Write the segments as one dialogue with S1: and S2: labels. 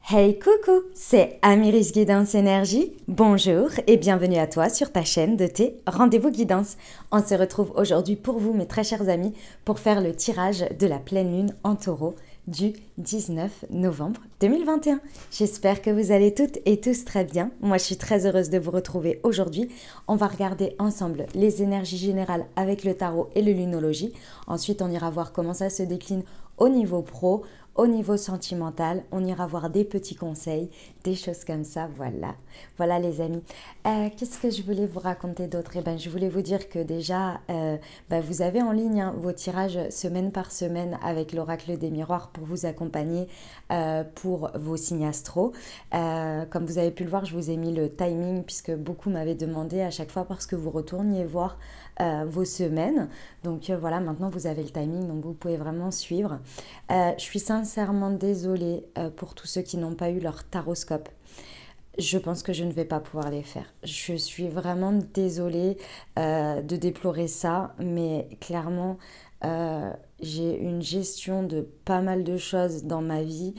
S1: Hey coucou, c'est Amiris Guidance Énergie. Bonjour et bienvenue à toi sur ta chaîne de tes rendez-vous guidance. On se retrouve aujourd'hui pour vous, mes très chers amis, pour faire le tirage de la pleine lune en taureau du 19 novembre 2021. J'espère que vous allez toutes et tous très bien. Moi, je suis très heureuse de vous retrouver aujourd'hui. On va regarder ensemble les énergies générales avec le tarot et le lunologie. Ensuite, on ira voir comment ça se décline au niveau pro, au niveau sentimental, on ira voir des petits conseils, des choses comme ça, voilà. Voilà les amis. Qu'est-ce que je voulais vous raconter d'autre? Je voulais vous dire que déjà, vous avez en ligne vos tirages semaine par semaine avec l'oracle des miroirs pour vous accompagner pour vos signes astro. Comme vous avez pu le voir, je vous ai mis le timing puisque beaucoup m'avaient demandé à chaque fois parce que vous retourniez voir vos semaines. Donc voilà, maintenant vous avez le timing, donc vous pouvez vraiment suivre. Je suis sincèrement désolée pour tous ceux qui n'ont pas eu leur taroscope. Je pense que je ne vais pas pouvoir les faire. Je suis vraiment désolée de déplorer ça, mais clairement, j'ai une gestion de pas mal de choses dans ma vie.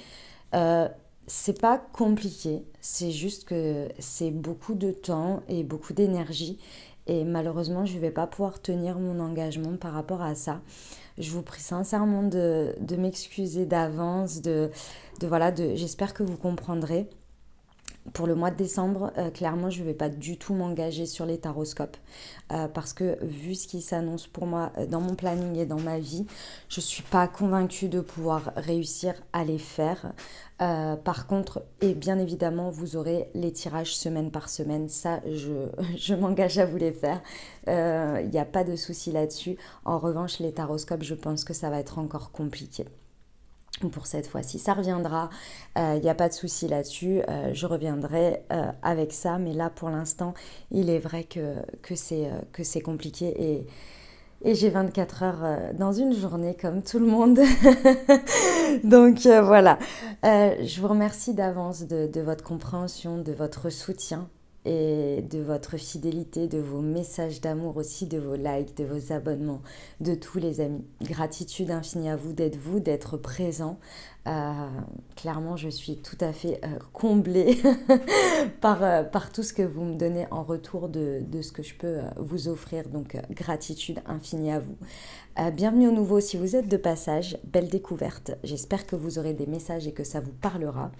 S1: C'est pas compliqué, c'est juste que c'est beaucoup de temps et beaucoup d'énergie. Et malheureusement, je ne vais pas pouvoir tenir mon engagement par rapport à ça. Je vous prie sincèrement de m'excuser d'avance, j'espère que vous comprendrez. Pour le mois de décembre, clairement, je ne vais pas du tout m'engager sur les taroscopes parce que vu ce qui s'annonce pour moi dans mon planning et dans ma vie, je ne suis pas convaincue de pouvoir réussir à les faire. Par contre, et bien évidemment, vous aurez les tirages semaine par semaine. Ça, je m'engage à vous les faire. Il n'y a pas de souci là-dessus. En revanche, les taroscopes, je pense que ça va être encore compliqué. Pour cette fois-ci, ça reviendra, il n'y a pas de souci là-dessus, je reviendrai avec ça, mais là pour l'instant, il est vrai que c'est compliqué et j'ai 24 heures dans une journée comme tout le monde. Donc voilà, je vous remercie d'avance de votre compréhension, de votre soutien et de votre fidélité, de vos messages d'amour aussi, de vos likes, de vos abonnements, de tous les amis. Gratitude infinie à vous, d'être présent. Clairement, je suis tout à fait comblée par tout ce que vous me donnez en retour de ce que je peux vous offrir. Donc, gratitude infinie à vous. Bienvenue au nouveau si vous êtes de passage, belle découverte. J'espère que vous aurez des messages et que ça vous parlera.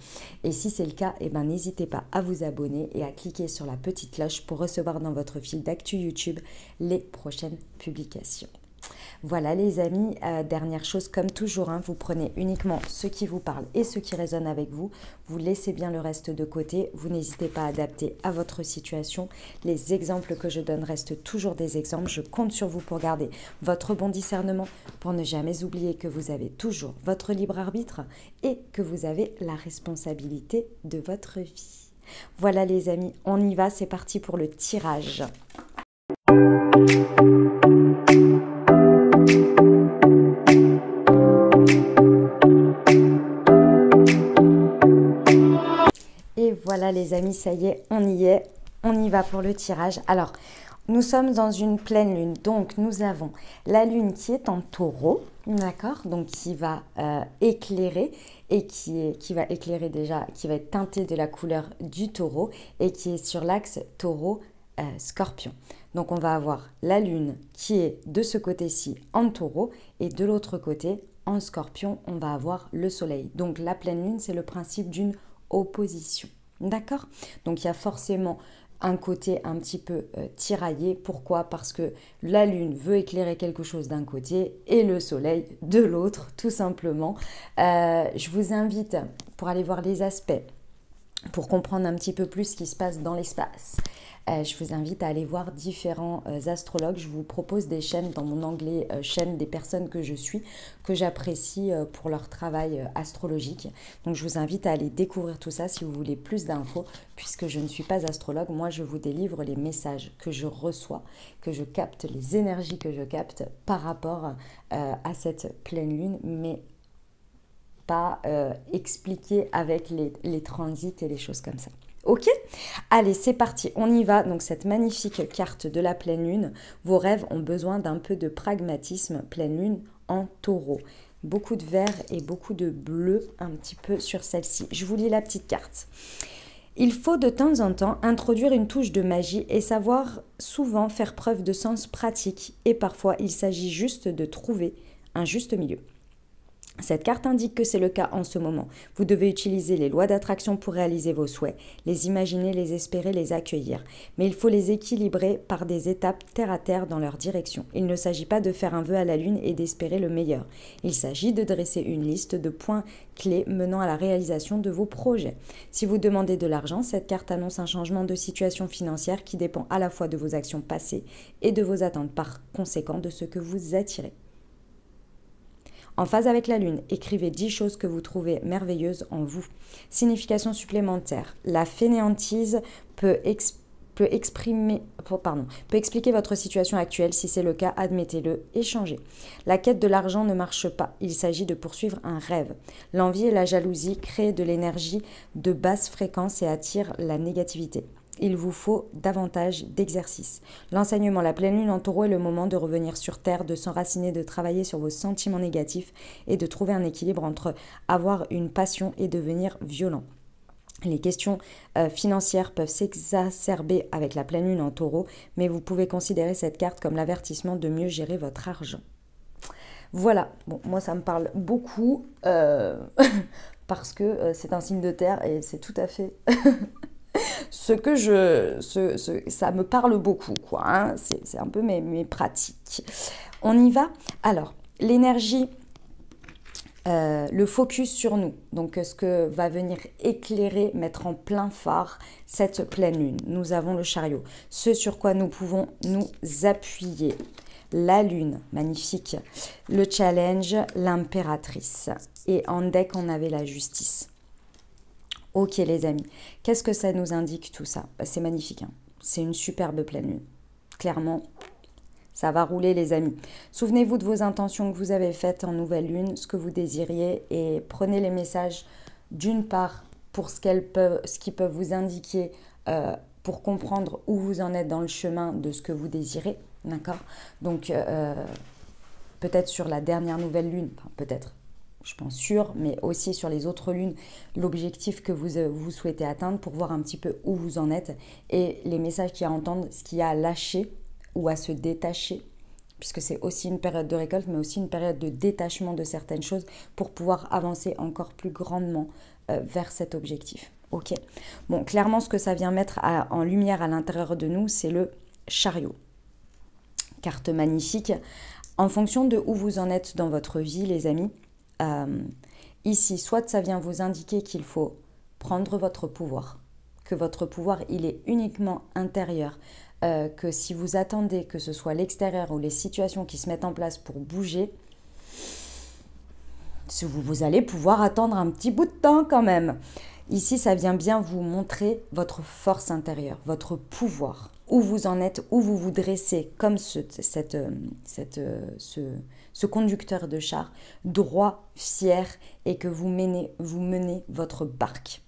S1: Et si c'est le cas, n'hésitez pas à vous abonner et à cliquer sur la petite cloche pour recevoir dans votre fil d'actu YouTube les prochaines publications. Voilà les amis, dernière chose comme toujours, vous prenez uniquement ce qui vous parle et ce qui résonne avec vous. Vous laissez bien le reste de côté, vous n'hésitez pas à adapter à votre situation. Les exemples que je donne restent toujours des exemples. Je compte sur vous pour garder votre bon discernement, pour ne jamais oublier que vous avez toujours votre libre arbitre et que vous avez la responsabilité de votre vie. Voilà les amis, on y va, c'est parti pour le tirage. Voilà les amis, ça y est, on y va pour le tirage. Alors, nous sommes dans une pleine lune, donc nous avons la lune qui est en taureau, d'accord, donc qui va éclairer et qui va éclairer déjà, qui va être teintée de la couleur du taureau et qui est sur l'axe taureau-scorpion. Donc on va avoir la lune qui est de ce côté-ci en taureau et de l'autre côté en scorpion, on va avoir le soleil. Donc la pleine lune, c'est le principe d'une opposition. D'accord? Donc il y a forcément un côté un petit peu tiraillé. Pourquoi? Parce que la lune veut éclairer quelque chose d'un côté et le soleil de l'autre, tout simplement. Je vous invite, pour aller voir les aspects, pour comprendre un petit peu plus ce qui se passe dans l'espace, je vous invite à aller voir différents astrologues. Je vous propose des chaînes dans mon onglet chaîne des personnes que je suis, que j'apprécie pour leur travail astrologique. Donc je vous invite à aller découvrir tout ça si vous voulez plus d'infos, puisque je ne suis pas astrologue. Moi, je vous délivre les messages que je reçois, que je capte, les énergies que je capte par rapport à cette pleine lune, mais pas expliqué avec les transits et les choses comme ça. Ok? Allez, c'est parti, on y va. Donc cette magnifique carte de la pleine lune, vos rêves ont besoin d'un peu de pragmatisme, pleine lune en taureau. beaucoup de vert et beaucoup de bleu un petit peu sur celle-ci. Je vous lis la petite carte. Il faut de temps en temps introduire une touche de magie et savoir souvent faire preuve de sens pratique. Et parfois, il s'agit juste de trouver un juste milieu. Cette carte indique que c'est le cas en ce moment. Vous devez utiliser les lois d'attraction pour réaliser vos souhaits, les imaginer, les espérer, les accueillir. Mais il faut les équilibrer par des étapes terre à terre dans leur direction. Il ne s'agit pas de faire un vœu à la lune et d'espérer le meilleur. Il s'agit de dresser une liste de points clés menant à la réalisation de vos projets. Si vous demandez de l'argent, cette carte annonce un changement de situation financière qui dépend à la fois de vos actions passées et de vos attentes, par conséquent de ce que vous attirez. En phase avec la lune, écrivez 10 choses que vous trouvez merveilleuses en vous. Signification supplémentaire. La fainéantise peut expliquer votre situation actuelle. Si c'est le cas, admettez-le et changez. La quête de l'argent ne marche pas. Il s'agit de poursuivre un rêve. L'envie et la jalousie créent de l'énergie de basse fréquence et attirent la négativité. Il vous faut davantage d'exercice. L'enseignement, la pleine lune en taureau est le moment de revenir sur terre, de s'enraciner, de travailler sur vos sentiments négatifs et de trouver un équilibre entre avoir une passion et devenir violent. Les questions financières peuvent s'exacerber avec la pleine lune en taureau, mais vous pouvez considérer cette carte comme l'avertissement de mieux gérer votre argent. Voilà, bon, moi ça me parle beaucoup parce que c'est un signe de terre et c'est tout à fait... ça me parle beaucoup, quoi. Hein. C'est un peu mes pratiques. On y va. Alors, l'énergie, le focus sur nous. Donc, ce que va venir éclairer, mettre en plein phare cette pleine lune. Nous avons le chariot. Ce sur quoi nous pouvons nous appuyer. La lune, magnifique. Le challenge, l'impératrice. Et en deck, on avait la justice. Ok les amis, qu'est-ce que ça nous indique tout ça? C'est magnifique, hein. C'est une superbe pleine lune. Clairement, ça va rouler les amis. Souvenez-vous de vos intentions que vous avez faites en nouvelle lune, ce que vous désiriez et prenez les messages d'une part pour ce qu'ils peuvent vous indiquer pour comprendre où vous en êtes dans le chemin de ce que vous désirez, d'accord? Donc peut-être sur la dernière nouvelle lune, enfin peut-être. Je pense sûr, mais aussi sur les autres lunes, l'objectif que vous souhaitez atteindre pour voir un petit peu où vous en êtes et les messages qu'il y a à entendre, ce qu'il y a à lâcher ou à se détacher, puisque c'est aussi une période de récolte, mais aussi une période de détachement de certaines choses pour pouvoir avancer encore plus grandement vers cet objectif. Ok. Bon, clairement, ce que ça vient mettre en lumière à l'intérieur de nous, c'est le chariot. Carte magnifique. En fonction de où vous en êtes dans votre vie, les amis, ici, soit ça vient vous indiquer qu'il faut prendre votre pouvoir, que votre pouvoir, il est uniquement intérieur, que si vous attendez que ce soit l'extérieur ou les situations qui se mettent en place pour bouger, vous allez pouvoir attendre un petit bout de temps quand même. Ici, ça vient bien vous montrer votre force intérieure, votre pouvoir, où vous en êtes, où vous vous dressez comme ce conducteur de char, droit, fier, et que vous menez votre barque.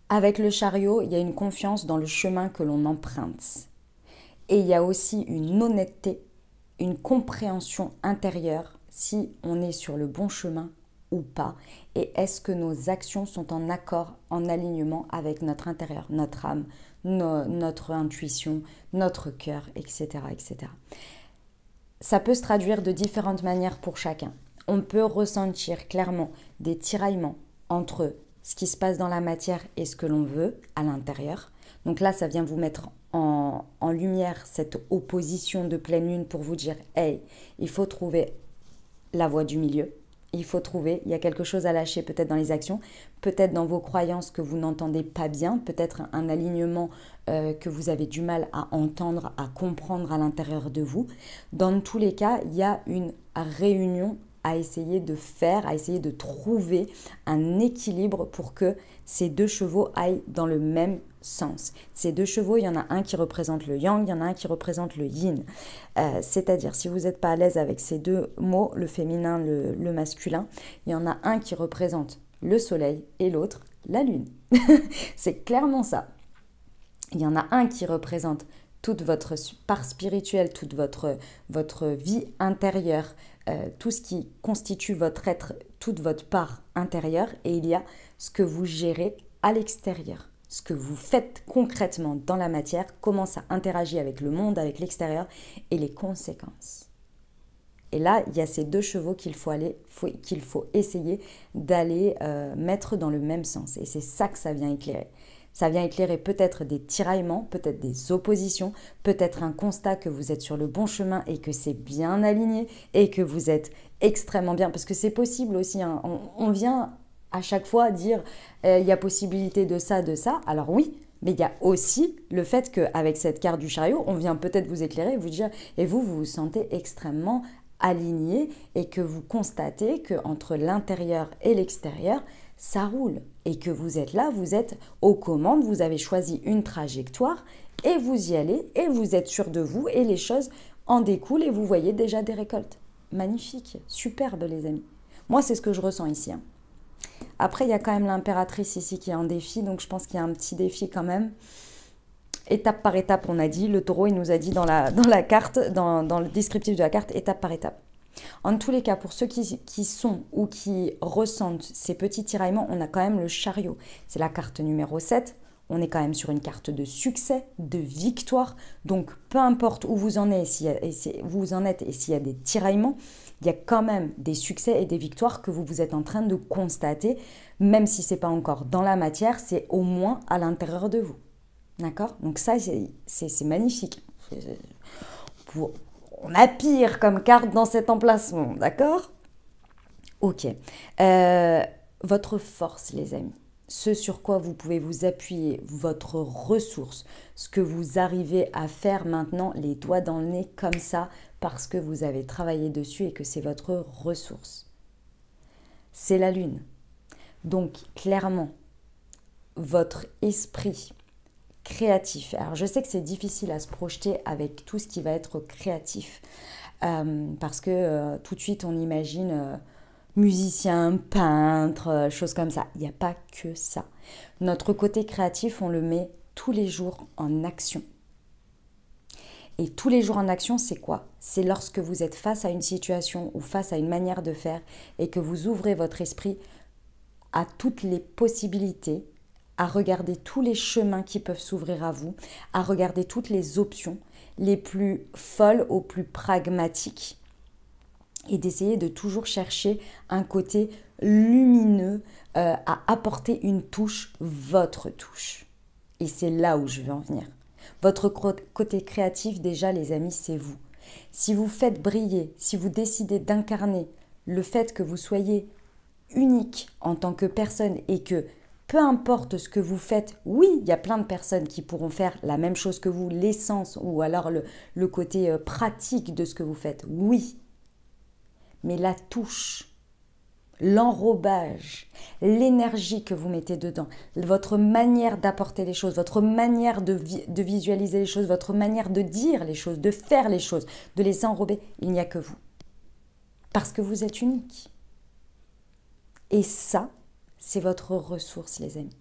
S1: Avec le chariot, il y a une confiance dans le chemin que l'on emprunte. Et il y a aussi une honnêteté, une compréhension intérieure si on est sur le bon chemin ou pas, et est-ce que nos actions sont en accord, en alignement avec notre intérieur, notre âme, notre intuition, notre cœur, etc., etc. Ça peut se traduire de différentes manières pour chacun. On peut ressentir clairement des tiraillements entre ce qui se passe dans la matière et ce que l'on veut à l'intérieur. Donc là, ça vient vous mettre en lumière cette opposition de pleine lune pour vous dire « Hey, il faut trouver la voie du milieu. Il y a quelque chose à lâcher peut-être dans les actions, peut-être dans vos croyances que vous n'entendez pas bien, peut-être un alignement que vous avez du mal à entendre, à comprendre à l'intérieur de vous. Dans tous les cas, il y a une réunion à essayer de faire, à essayer de trouver un équilibre pour que ces deux chevaux aillent dans le même sens. Ces deux chevaux, il y en a un qui représente le yang, il y en a un qui représente le yin. C'est-à-dire, si vous n'êtes pas à l'aise avec ces deux mots, le féminin, le masculin, il y en a un qui représente le soleil et l'autre la lune. C'est clairement ça. Il y en a un qui représente toute votre part spirituelle, toute votre vie intérieure, tout ce qui constitue votre être, toute votre part intérieure, et il y a ce que vous gérez à l'extérieur. Ce que vous faites concrètement dans la matière, comment ça interagit avec le monde, avec l'extérieur, et les conséquences. Et là, il y a ces deux chevaux qu'il faut essayer d'aller mettre dans le même sens. Et c'est ça que ça vient éclairer. Ça vient éclairer peut-être des tiraillements, peut-être des oppositions, peut-être un constat que vous êtes sur le bon chemin et que c'est bien aligné et que vous êtes extrêmement bien. Parce que c'est possible aussi, hein. On vient à chaque fois dire il y a possibilité de ça, de ça. Alors oui, mais il y a aussi le fait qu'avec cette carte du chariot, on vient peut-être vous éclairer, vous dire, et vous vous sentez extrêmement aligné et que vous constatez qu'entre l'intérieur et l'extérieur, ça roule et que vous êtes là, vous êtes aux commandes, vous avez choisi une trajectoire et vous y allez et vous êtes sûr de vous et les choses en découlent et vous voyez déjà des récoltes. Magnifique, superbe les amis. Moi, c'est ce que je ressens ici, hein. Après, il y a quand même l'impératrice ici qui est en défi, donc je pense qu'il y a un petit défi quand même. Étape par étape, on a dit. Le taureau, il nous a dit dans la carte, dans le descriptif de la carte, étape par étape. En tous les cas, pour ceux qui sont ou qui ressentent ces petits tiraillements, on a quand même le chariot. C'est la carte numéro 7. On est quand même sur une carte de succès, de victoire. Donc, peu importe où vous en êtes et s'il y a des tiraillements, il y a quand même des succès et des victoires que vous êtes en train de constater. Même si ce n'est pas encore dans la matière, c'est au moins à l'intérieur de vous. D'accord? Donc ça, c'est magnifique. On a pire comme carte dans cet emplacement, d'accord? Ok. Votre force, les amis. Ce sur quoi vous pouvez vous appuyer, votre ressource, ce que vous arrivez à faire maintenant, les doigts dans le nez comme ça, parce que vous avez travaillé dessus et que c'est votre ressource. C'est la lune. Donc, clairement, votre esprit créatif. Alors, je sais que c'est difficile à se projeter avec tout ce qui va être créatif, parce que tout de suite, on imagine musicien, peintre, choses comme ça. Il n'y a pas que ça. Notre côté créatif, on le met tous les jours en action. Et tous les jours en action, c'est quoi? C'est lorsque vous êtes face à une situation ou face à une manière de faire et que vous ouvrez votre esprit à toutes les possibilités, à regarder tous les chemins qui peuvent s'ouvrir à vous, à regarder toutes les options, les plus folles aux plus pragmatiques, et d'essayer de toujours chercher un côté lumineux, à apporter une touche, votre touche. Et c'est là où je veux en venir. Votre côté créatif, déjà les amis, c'est vous. Si vous faites briller, si vous décidez d'incarner le fait que vous soyez unique en tant que personne et que peu importe ce que vous faites, oui, il y a plein de personnes qui pourront faire la même chose que vous, l'essence ou alors le côté pratique de ce que vous faites, oui. Mais la touche, l'enrobage, l'énergie que vous mettez dedans, votre manière d'apporter les choses, votre manière de visualiser les choses, votre manière de dire les choses, de faire les choses, de les enrober, il n'y a que vous. Parce que vous êtes unique. Et ça, c'est votre ressource, les amis.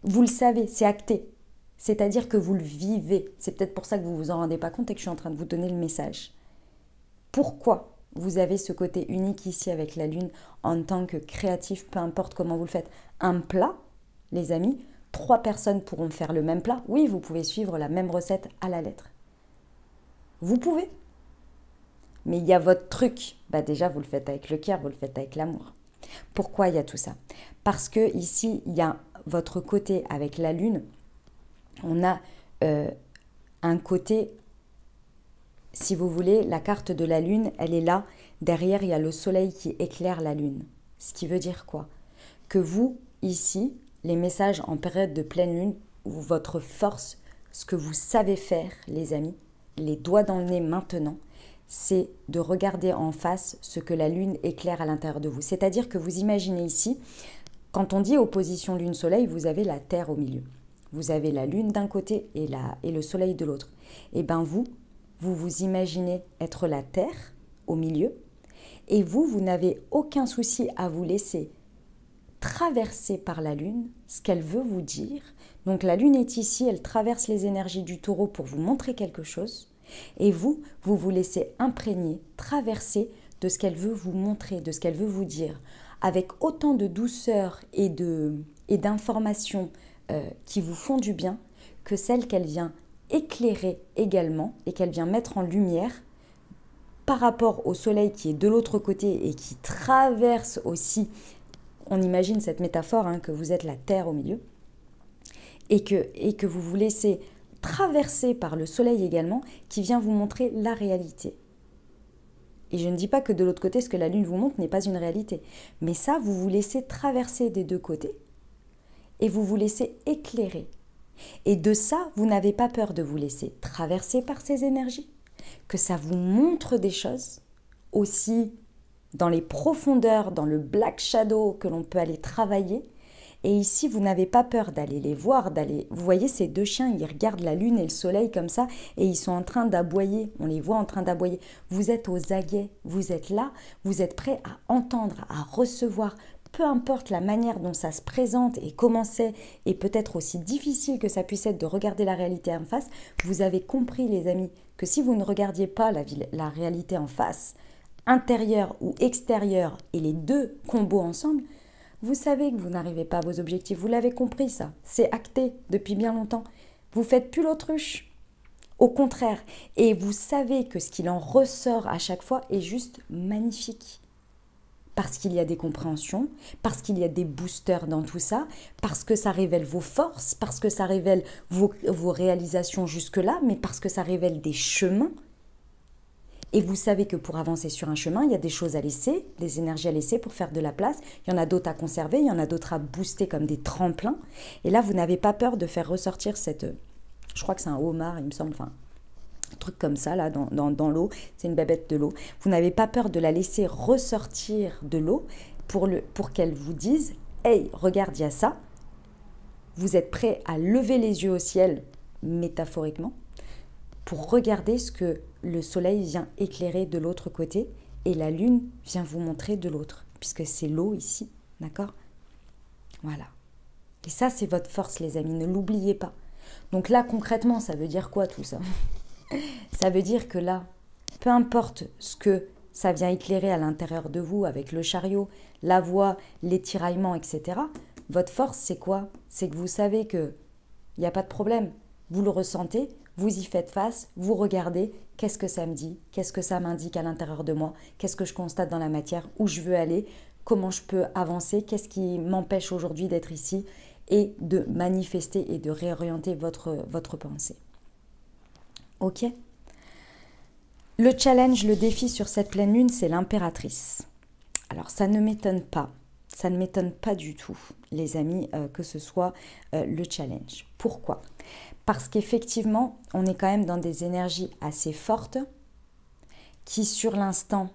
S1: Vous le savez, c'est acté. C'est-à-dire que vous le vivez. C'est peut-être pour ça que vous ne vous en rendez pas compte et que je suis en train de vous donner le message. Pourquoi vous avez ce côté unique ici avec la lune en tant que créatif, peu importe comment vous le faites? Un plat, les amis, 3 personnes pourront faire le même plat. Oui, vous pouvez suivre la même recette à la lettre. Vous pouvez. Mais il y a votre truc. Déjà, vous le faites avec le cœur, vous le faites avec l'amour. Pourquoi il y a tout ça? Parce que ici, il y a votre côté avec la lune. On a un côté, si vous voulez, la carte de la lune, elle est là. Derrière, il y a le soleil qui éclaire la lune. Ce qui veut dire quoi? Que vous, ici, les messages en période de pleine lune, ou votre force, ce que vous savez faire, les amis, les doigts dans le nez maintenant, c'est de regarder en face ce que la lune éclaire à l'intérieur de vous. C'est-à-dire que vous imaginez ici, quand on dit opposition lune-soleil, vous avez la Terre au milieu. Vous avez la lune d'un côté et le soleil de l'autre. Et bien vous vous imaginez être la Terre au milieu et vous n'avez aucun souci à vous laisser traverser par la lune ce qu'elle veut vous dire. Donc la lune est ici, elle traverse les énergies du taureau pour vous montrer quelque chose. Et vous vous laissez imprégner, traverser de ce qu'elle veut vous montrer, de ce qu'elle veut vous dire, avec autant de douceur et d'informations qui vous font du bien, que celles qu'elle vient éclairer également et qu'elle vient mettre en lumière par rapport au soleil qui est de l'autre côté et qui traverse aussi, on imagine cette métaphore, que vous êtes la terre au milieu, et que vous vous laissez traverser par le soleil également, qui vient vous montrer la réalité. Et je ne dis pas que de l'autre côté, ce que la lune vous montre n'est pas une réalité, mais ça, vous vous laissez traverser des deux côtés, et vous vous laissez éclairer. Et de ça, vous n'avez pas peur de vous laisser traverser par ces énergies, que ça vous montre des choses, aussi dans les profondeurs, dans le black shadow que l'on peut aller travailler. Et ici, vous n'avez pas peur d'aller les voir, Vous voyez ces deux chiens, ils regardent la lune et le soleil comme ça, et ils sont en train d'aboyer. On les voit en train d'aboyer. Vous êtes aux aguets, vous êtes là, vous êtes prêts à entendre, à recevoir. Peu importe la manière dont ça se présente et comment c'est, et peut-être aussi difficile que ça puisse être de regarder la réalité en face, vous avez compris, les amis, que si vous ne regardiez pas la réalité en face, intérieure ou extérieure, et les deux combos ensemble, vous savez que vous n'arrivez pas à vos objectifs. Vous l'avez compris, ça. C'est acté depuis bien longtemps. Vous faites plus l'autruche. Au contraire. Et vous savez que ce qu'il en ressort à chaque fois est juste magnifique. Parce qu'il y a des compréhensions, parce qu'il y a des boosters dans tout ça, parce que ça révèle vos forces, parce que ça révèle vos réalisations jusque-là, mais parce que ça révèle des chemins. Et vous savez que pour avancer sur un chemin, il y a des choses à laisser, des énergies à laisser pour faire de la place. Il y en a d'autres à conserver, il y en a d'autres à booster comme des tremplins. Et là, vous n'avez pas peur de faire ressortir cette... Je crois que c'est un homard, il me semble, enfin... un truc comme ça, là, dans l'eau. C'est une bébête de l'eau. Vous n'avez pas peur de la laisser ressortir de l'eau pour qu'elle vous dise « Hey, regarde, il y a ça ». Vous êtes prêt à lever les yeux au ciel, métaphoriquement, pour regarder ce que le soleil vient éclairer de l'autre côté et la lune vient vous montrer de l'autre, puisque c'est l'eau ici, d'accord? Voilà. Et ça, c'est votre force, les amis, ne l'oubliez pas. Donc là, concrètement, ça veut dire quoi tout ça? Ça veut dire que là, peu importe ce que ça vient éclairer à l'intérieur de vous avec le chariot, la voix, les tiraillements, etc., votre force, c'est quoi? C'est que vous savez qu'il n'y a pas de problème. Vous le ressentez, vous y faites face, vous regardez, qu'est-ce que ça me dit? Qu'est-ce que ça m'indique à l'intérieur de moi? Qu'est-ce que je constate dans la matière? Où je veux aller? Comment je peux avancer? Qu'est-ce qui m'empêche aujourd'hui d'être ici? Et de manifester et de réorienter votre pensée. Ok? Le challenge, le défi sur cette pleine lune, c'est l'impératrice. Alors ça ne m'étonne pas. Ça ne m'étonne pas du tout, les amis, que ce soit le challenge. Pourquoi? Parce qu'effectivement, on est quand même dans des énergies assez fortes qui, sur l'instant,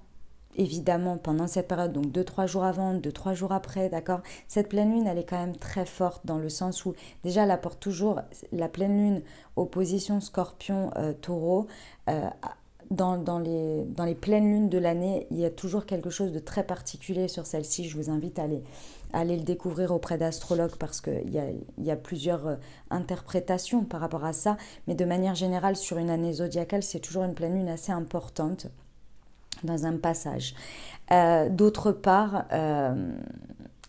S1: évidemment, pendant cette période, donc 2-3 jours avant, 2-3 jours après, d'accord, cette pleine lune, elle est quand même très forte dans le sens où, déjà, elle apporte toujours la pleine lune, opposition Scorpion-Taureau, dans les pleines lunes de l'année, il y a toujours quelque chose de très particulier sur celle-ci. Je vous invite à aller le découvrir auprès d'astrologues parce qu'il y a plusieurs interprétations par rapport à ça. Mais de manière générale, sur une année zodiacale, c'est toujours une pleine lune assez importante dans un passage. D'autre part,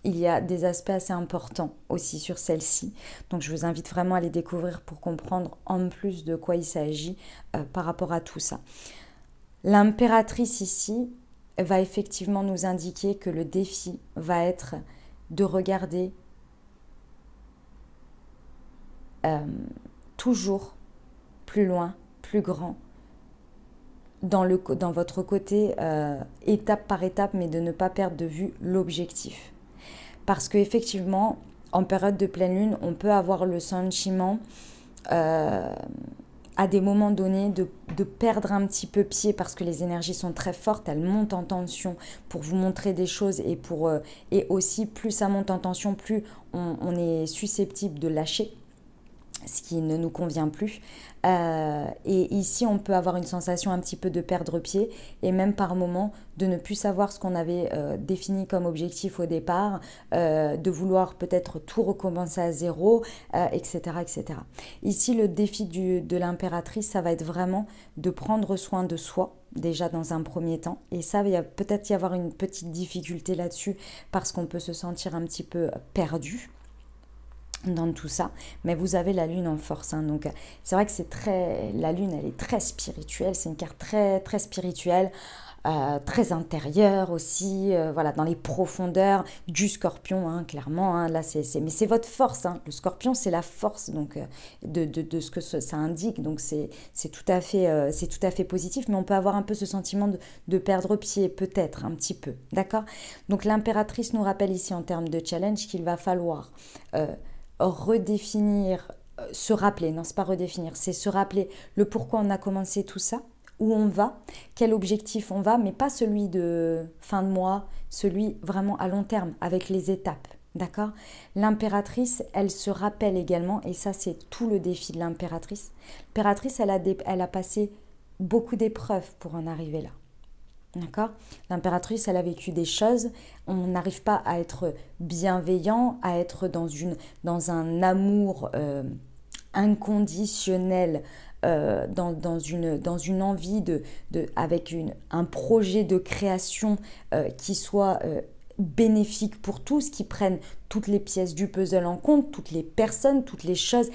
S1: il y a des aspects assez importants aussi sur celle-ci. Donc je vous invite vraiment à les découvrir pour comprendre en plus de quoi il s'agit par rapport à tout ça. L'impératrice ici va effectivement nous indiquer que le défi va être de regarder toujours plus loin, plus grand, dans votre côté, étape par étape, mais de ne pas perdre de vue l'objectif. Parce qu'effectivement, en période de pleine lune, on peut avoir le sentiment, à des moments donnés, de perdre un petit peu pied parce que les énergies sont très fortes, elles montent en tension pour vous montrer des choses et aussi plus ça monte en tension, plus on est susceptible de lâcher. ce qui ne nous convient plus. Et ici, on peut avoir une sensation un petit peu de perdre pied et même par moment de ne plus savoir ce qu'on avait défini comme objectif au départ, de vouloir peut-être tout recommencer à zéro, etc., etc. Ici, le défi de l'impératrice, ça va être vraiment de prendre soin de soi, déjà dans un premier temps. Et ça, il va peut-être y avoir une petite difficulté là-dessus parce qu'on peut se sentir un petit peu perdu dans tout ça, mais vous avez la lune en force, hein, donc c'est vrai que la lune elle est très spirituelle, c'est une carte très très spirituelle, très intérieure aussi, voilà, dans les profondeurs du scorpion, hein, clairement, hein, là mais c'est votre force, hein, le scorpion c'est la force donc de ce que ça indique, donc c'est tout à fait positif, mais on peut avoir un peu ce sentiment de perdre pied, peut-être un petit peu, d'accord. Donc l'impératrice nous rappelle ici en termes de challenge qu'il va falloir redéfinir, se rappeler, non c'est pas redéfinir, c'est se rappeler le pourquoi on a commencé tout ça, où on va, quel objectif on va, mais pas celui de fin de mois, celui vraiment à long terme, avec les étapes, d'accord. L'impératrice, elle se rappelle également, et ça c'est tout le défi de l'impératrice. L'impératrice, elle a passé beaucoup d'épreuves pour en arriver là. D'accord. L'impératrice, elle a vécu des choses. On n'arrive pas à être bienveillant, à être dans un amour inconditionnel, dans une envie avec un projet de création qui soit bénéfique pour tous, qui prenne toutes les pièces du puzzle en compte, toutes les personnes, toutes les choses,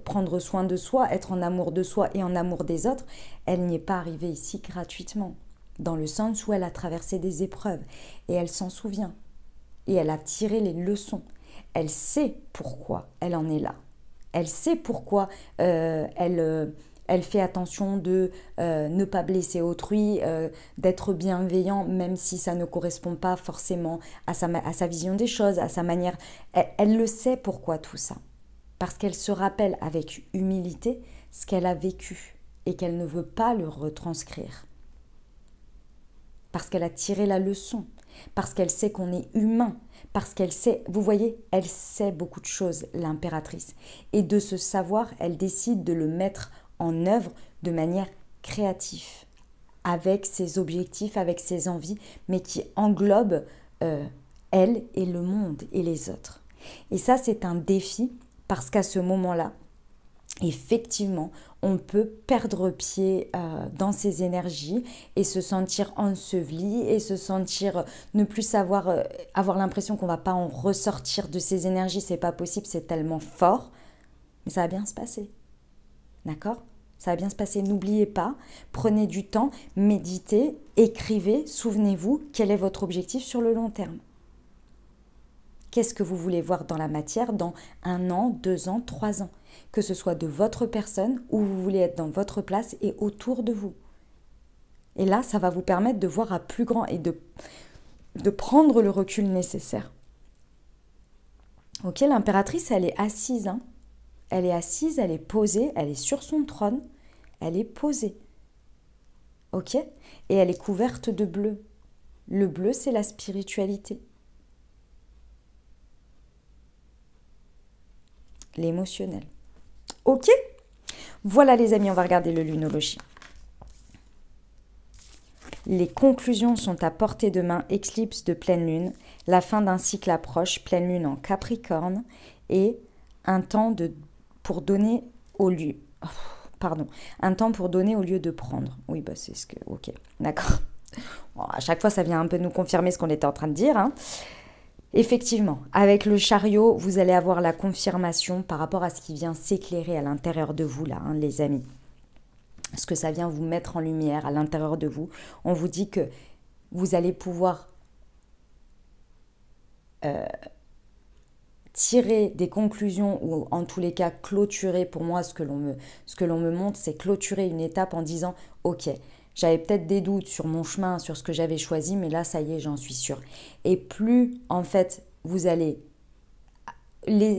S1: prendre soin de soi, être en amour de soi et en amour des autres. Elle n'y est pas arrivée ici gratuitement, dans le sens où elle a traversé des épreuves et elle s'en souvient et elle a tiré les leçons. Elle sait pourquoi elle en est là. Elle sait pourquoi elle fait attention de ne pas blesser autrui, d'être bienveillant même si ça ne correspond pas forcément à sa vision des choses, à sa manière. Elle le sait pourquoi tout ça. Parce qu'elle se rappelle avec humilité ce qu'elle a vécu et qu'elle ne veut pas le retranscrire. Parce qu'elle a tiré la leçon, parce qu'elle sait qu'on est humain, parce qu'elle sait, vous voyez, elle sait beaucoup de choses, l'impératrice. Et de ce savoir, elle décide de le mettre en œuvre de manière créative, avec ses objectifs, avec ses envies, mais qui englobe elle et le monde et les autres. Et ça, c'est un défi, parce qu'à ce moment-là, effectivement, on peut perdre pied dans ses énergies et se sentir enseveli et se sentir ne plus savoir, avoir l'impression qu'on ne va pas en ressortir de ses énergies, c'est pas possible, c'est tellement fort, mais ça va bien se passer, d'accord? Ça va bien se passer, n'oubliez pas, prenez du temps, méditez, écrivez, souvenez-vous quel est votre objectif sur le long terme. Qu'est-ce que vous voulez voir dans la matière dans 1 an, 2 ans, 3 ans? Que ce soit de votre personne, où vous voulez être dans votre place et autour de vous. Et là, ça va vous permettre de voir à plus grand et de prendre le recul nécessaire. Ok, l'impératrice, elle est assise. Hein. Elle est assise, elle est posée, elle est sur son trône, elle est posée. Ok? Et elle est couverte de bleu. Le bleu, c'est la spiritualité. L'émotionnel. Ok? Voilà les amis, on va regarder le lunologie. Les conclusions sont à portée de main, éclipse de pleine lune, la fin d'un cycle approche, pleine lune en Capricorne et un temps pour donner au lieu. Un temps pour donner au lieu de prendre. Oui, bah c'est ce que. Ok, d'accord. Bon, à chaque fois, ça vient un peu nous confirmer ce qu'on était en train de dire. Hein. Effectivement, avec le chariot, vous allez avoir la confirmation par rapport à ce qui vient s'éclairer à l'intérieur de vous, là, hein, les amis. Ce que ça vient vous mettre en lumière à l'intérieur de vous. On vous dit que vous allez pouvoir tirer des conclusions ou en tous les cas clôturer, pour moi, ce que l'on me montre, c'est clôturer une étape en disant « Ok, j'avais peut-être des doutes sur mon chemin, sur ce que j'avais choisi, mais là, ça y est, j'en suis sûre. » Et plus, en fait, vous allez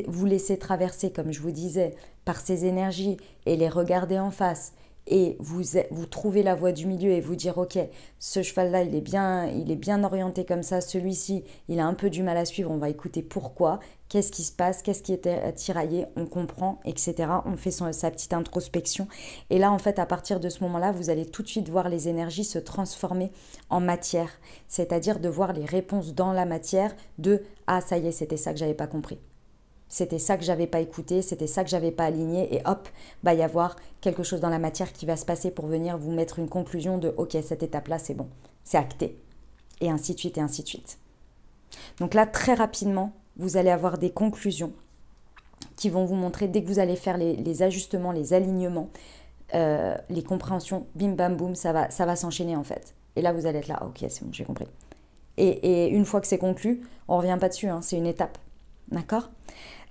S1: vous laisser traverser, comme je vous disais, par ces énergies et les regarder en face et vous trouvez la voie du milieu et vous dire ok, ce cheval-là il est bien orienté comme ça, celui-ci il a un peu du mal à suivre, on va écouter pourquoi, qu'est-ce qui se passe, qu'est-ce qui est tiraillé, on comprend, etc. On fait sa petite introspection et là en fait à partir de ce moment-là vous allez tout de suite voir les énergies se transformer en matière, c'est-à-dire de voir les réponses dans la matière de ah ça y est c'était ça que j'avais pas compris. C'était ça que j'avais pas écouté, c'était ça que j'avais pas aligné et hop, va y avoir quelque chose dans la matière qui va se passer pour venir vous mettre une conclusion de ok, cette étape-là, c'est bon, c'est acté. Et ainsi de suite, et ainsi de suite. Donc là, très rapidement, vous allez avoir des conclusions qui vont vous montrer, dès que vous allez faire les ajustements, les alignements, les compréhensions, bim bam boum, ça va s'enchaîner en fait. Et là, vous allez être là, ok, c'est bon, j'ai compris. Et une fois que c'est conclu, on ne revient pas dessus, hein, c'est une étape. D'accord ?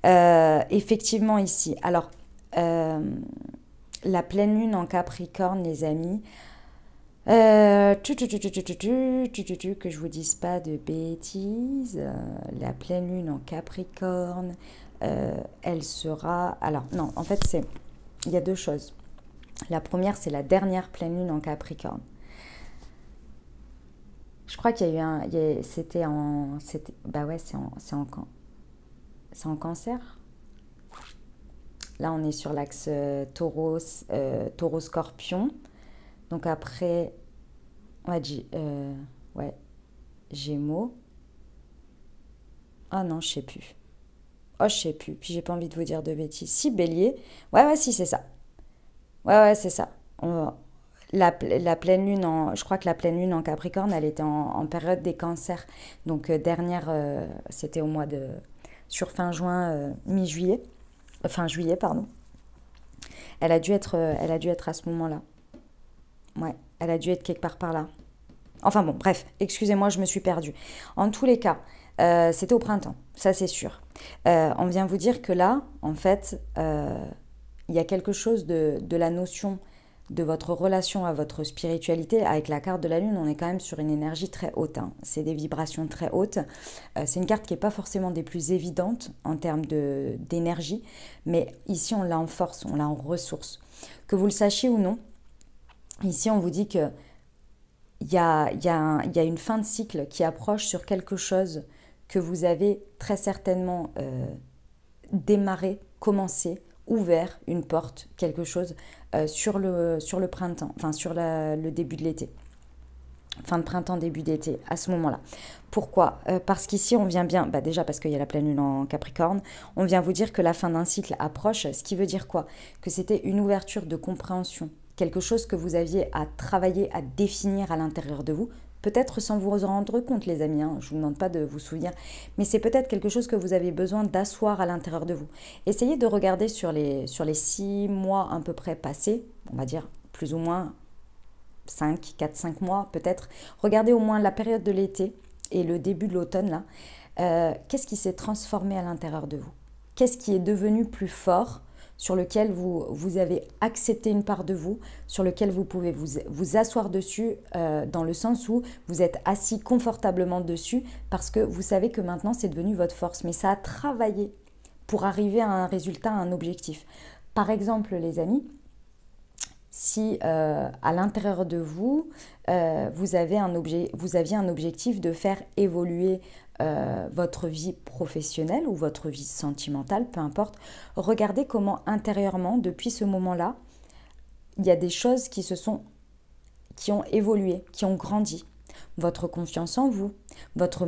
S1: Effectivement ici, alors la pleine lune en Capricorne les amis, que je vous dise pas de bêtises, la pleine lune en Capricorne, elle sera, alors non en fait il y a deux choses. La première c'est la dernière pleine lune en Capricorne. Je crois qu'il y a eu bah ouais c'est en Cancer. Là, on est sur l'axe taureau-scorpion. Donc après, ouais, Gémeaux. Ah non, je sais plus. Oh, je sais plus. Puis j'ai pas envie de vous dire de bêtises. Si, Bélier. Ouais, si, c'est ça. Ouais, c'est ça. La pleine lune, je crois que la pleine lune en Capricorne, elle était en période des cancers. Donc c'était au mois de... sur fin juin, mi-juillet. Fin juillet, pardon. Elle a dû être à ce moment-là. Ouais, elle a dû être quelque part par là. Enfin bon, bref, excusez-moi, je me suis perdue. En tous les cas, c'était au printemps, ça c'est sûr. On vient vous dire que là, en fait, il y a quelque chose de la notion de votre relation à votre spiritualité. Avec la carte de la lune, on est quand même sur une énergie très haute, hein. C'est des vibrations très hautes. C'est une carte qui n'est pas forcément des plus évidentes en termes d'énergie, mais ici on l'a en force, on l'a en ressources. Que vous le sachiez ou non, ici on vous dit que il y a une fin de cycle qui approche sur quelque chose que vous avez très certainement démarré, commencé, ouvert une porte, quelque chose sur le printemps, enfin sur le début de l'été. Fin de printemps, début d'été, à ce moment-là. Pourquoi ? Parce qu'ici, on vient bien, déjà parce qu'il y a la pleine lune en Capricorne, on vient vous dire que la fin d'un cycle approche, ce qui veut dire quoi ? Que c'était une ouverture de compréhension, quelque chose que vous aviez à travailler, à définir à l'intérieur de vous, peut-être sans vous en rendre compte les amis, hein, je ne vous demande pas de vous souvenir, mais c'est peut-être quelque chose que vous avez besoin d'asseoir à l'intérieur de vous. Essayez de regarder sur les 6 mois à peu près passés, on va dire plus ou moins 4-5 mois peut-être, regardez au moins la période de l'été et le début de l'automne là, qu'est-ce qui s'est transformé à l'intérieur de vous ? Qu'est-ce qui est devenu plus fort, sur lequel vous avez accepté une part de vous, sur lequel vous pouvez vous asseoir dessus, dans le sens où vous êtes assis confortablement dessus, parce que vous savez que maintenant c'est devenu votre force, mais ça a travaillé pour arriver à un résultat, à un objectif. Par exemple les amis, si à l'intérieur de vous, vous aviez un objectif de faire évoluer votre vie professionnelle ou votre vie sentimentale, peu importe, regardez comment intérieurement, depuis ce moment-là, il y a des choses qui ont évolué, qui ont grandi. Votre confiance en vous, votre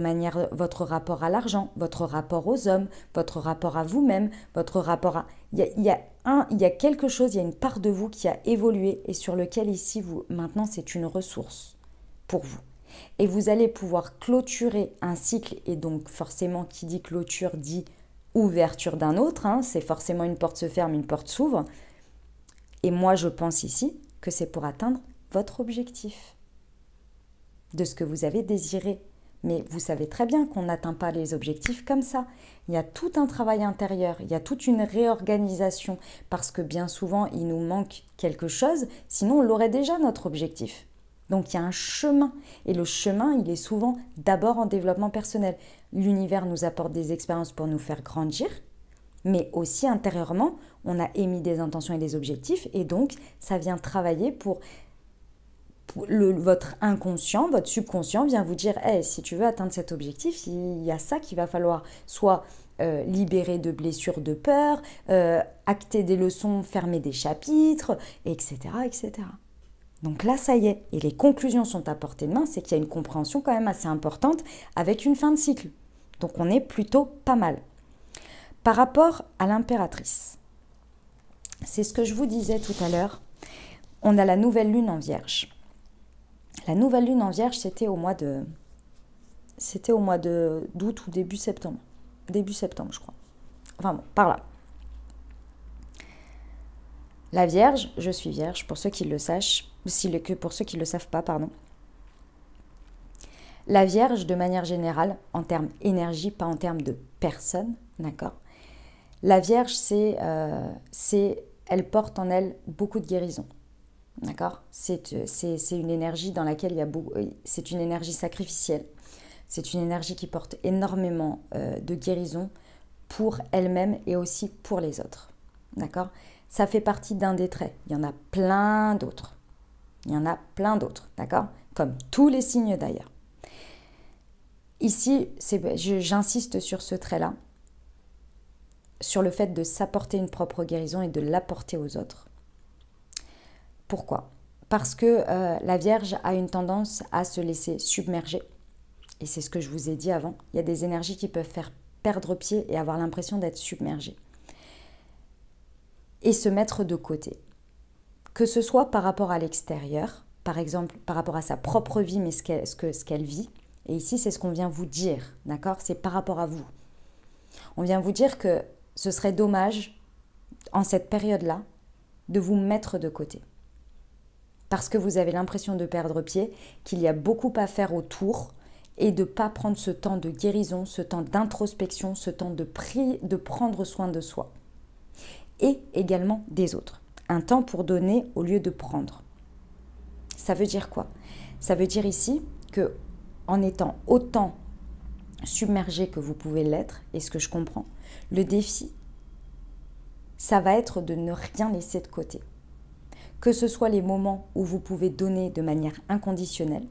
S1: rapport à l'argent, votre rapport aux hommes, votre rapport à vous-même, votre rapport à... Il y a quelque chose, il y a une part de vous qui a évolué et sur lequel ici, maintenant, c'est une ressource pour vous. Et vous allez pouvoir clôturer un cycle, et donc forcément, qui dit clôture dit ouverture d'un autre, hein, c'est forcément une porte se ferme, une porte s'ouvre. Et moi, je pense ici que c'est pour atteindre votre objectif, de ce que vous avez désiré. Mais vous savez très bien qu'on n'atteint pas les objectifs comme ça. Il y a tout un travail intérieur, il y a toute une réorganisation, parce que bien souvent, il nous manque quelque chose, sinon on l'aurait déjà notre objectif. Donc il y a un chemin, et le chemin, il est souvent d'abord en développement personnel. L'univers nous apporte des expériences pour nous faire grandir, Mais aussi intérieurement, on a émis des intentions et des objectifs et donc ça vient travailler pour votre inconscient, votre subconscient vient vous dire hey, si tu veux atteindre cet objectif, il y a ça qu'il va falloir soit libérer de blessures de peur, acter des leçons, fermer des chapitres, etc., etc. Donc là, ça y est. Et les conclusions sont à portée de main, c'est qu'il y a une compréhension quand même assez importante avec une fin de cycle. Donc on est plutôt pas mal. Par rapport à l'impératrice, c'est ce que je vous disais tout à l'heure, on a la nouvelle lune en Vierge. La nouvelle lune en Vierge, c'était au mois d'août ou début septembre. Début septembre, je crois. Enfin bon, par là. La Vierge, je suis Vierge, pour ceux qui le sachent, pour ceux qui ne le savent pas, pardon. La Vierge, de manière générale, en termes énergie, pas en termes de personne, d'accord. La Vierge, elle porte en elle beaucoup de guérison, d'accord. C'est une énergie dans laquelle il y a c'est une énergie sacrificielle. C'est une énergie qui porte énormément de guérison pour elle-même et aussi pour les autres, d'accord. Ça fait partie d'un des traits. Il y en a plein d'autres. D'accord. Comme tous les signes d'ailleurs. Ici, j'insiste sur ce trait-là, sur le fait de s'apporter une propre guérison et de l'apporter aux autres. Pourquoi ? Parce que la Vierge a une tendance à se laisser submerger. Et c'est ce que je vous ai dit avant. Il y a des énergies qui peuvent faire perdre pied et avoir l'impression d'être submergées. Et se mettre de côté. Que ce soit par rapport à l'extérieur, par exemple par rapport à sa propre vie, mais ce qu'elle vit. Et ici, c'est ce qu'on vient vous dire, d'accord ? C'est par rapport à vous. On vient vous dire que ce serait dommage, en cette période-là, de vous mettre de côté. Parce que vous avez l'impression de perdre pied, qu'il y a beaucoup à faire autour et de ne pas prendre ce temps de guérison, ce temps d'introspection, ce temps de prendre soin de soi. Et également des autres. Un temps pour donner au lieu de prendre. Ça veut dire quoi ? Ça veut dire ici que en étant autant submergé que vous pouvez l'être, et ce que je comprends, le défi, ça va être de ne rien laisser de côté. Que ce soit les moments où vous pouvez donner de manière inconditionnelle,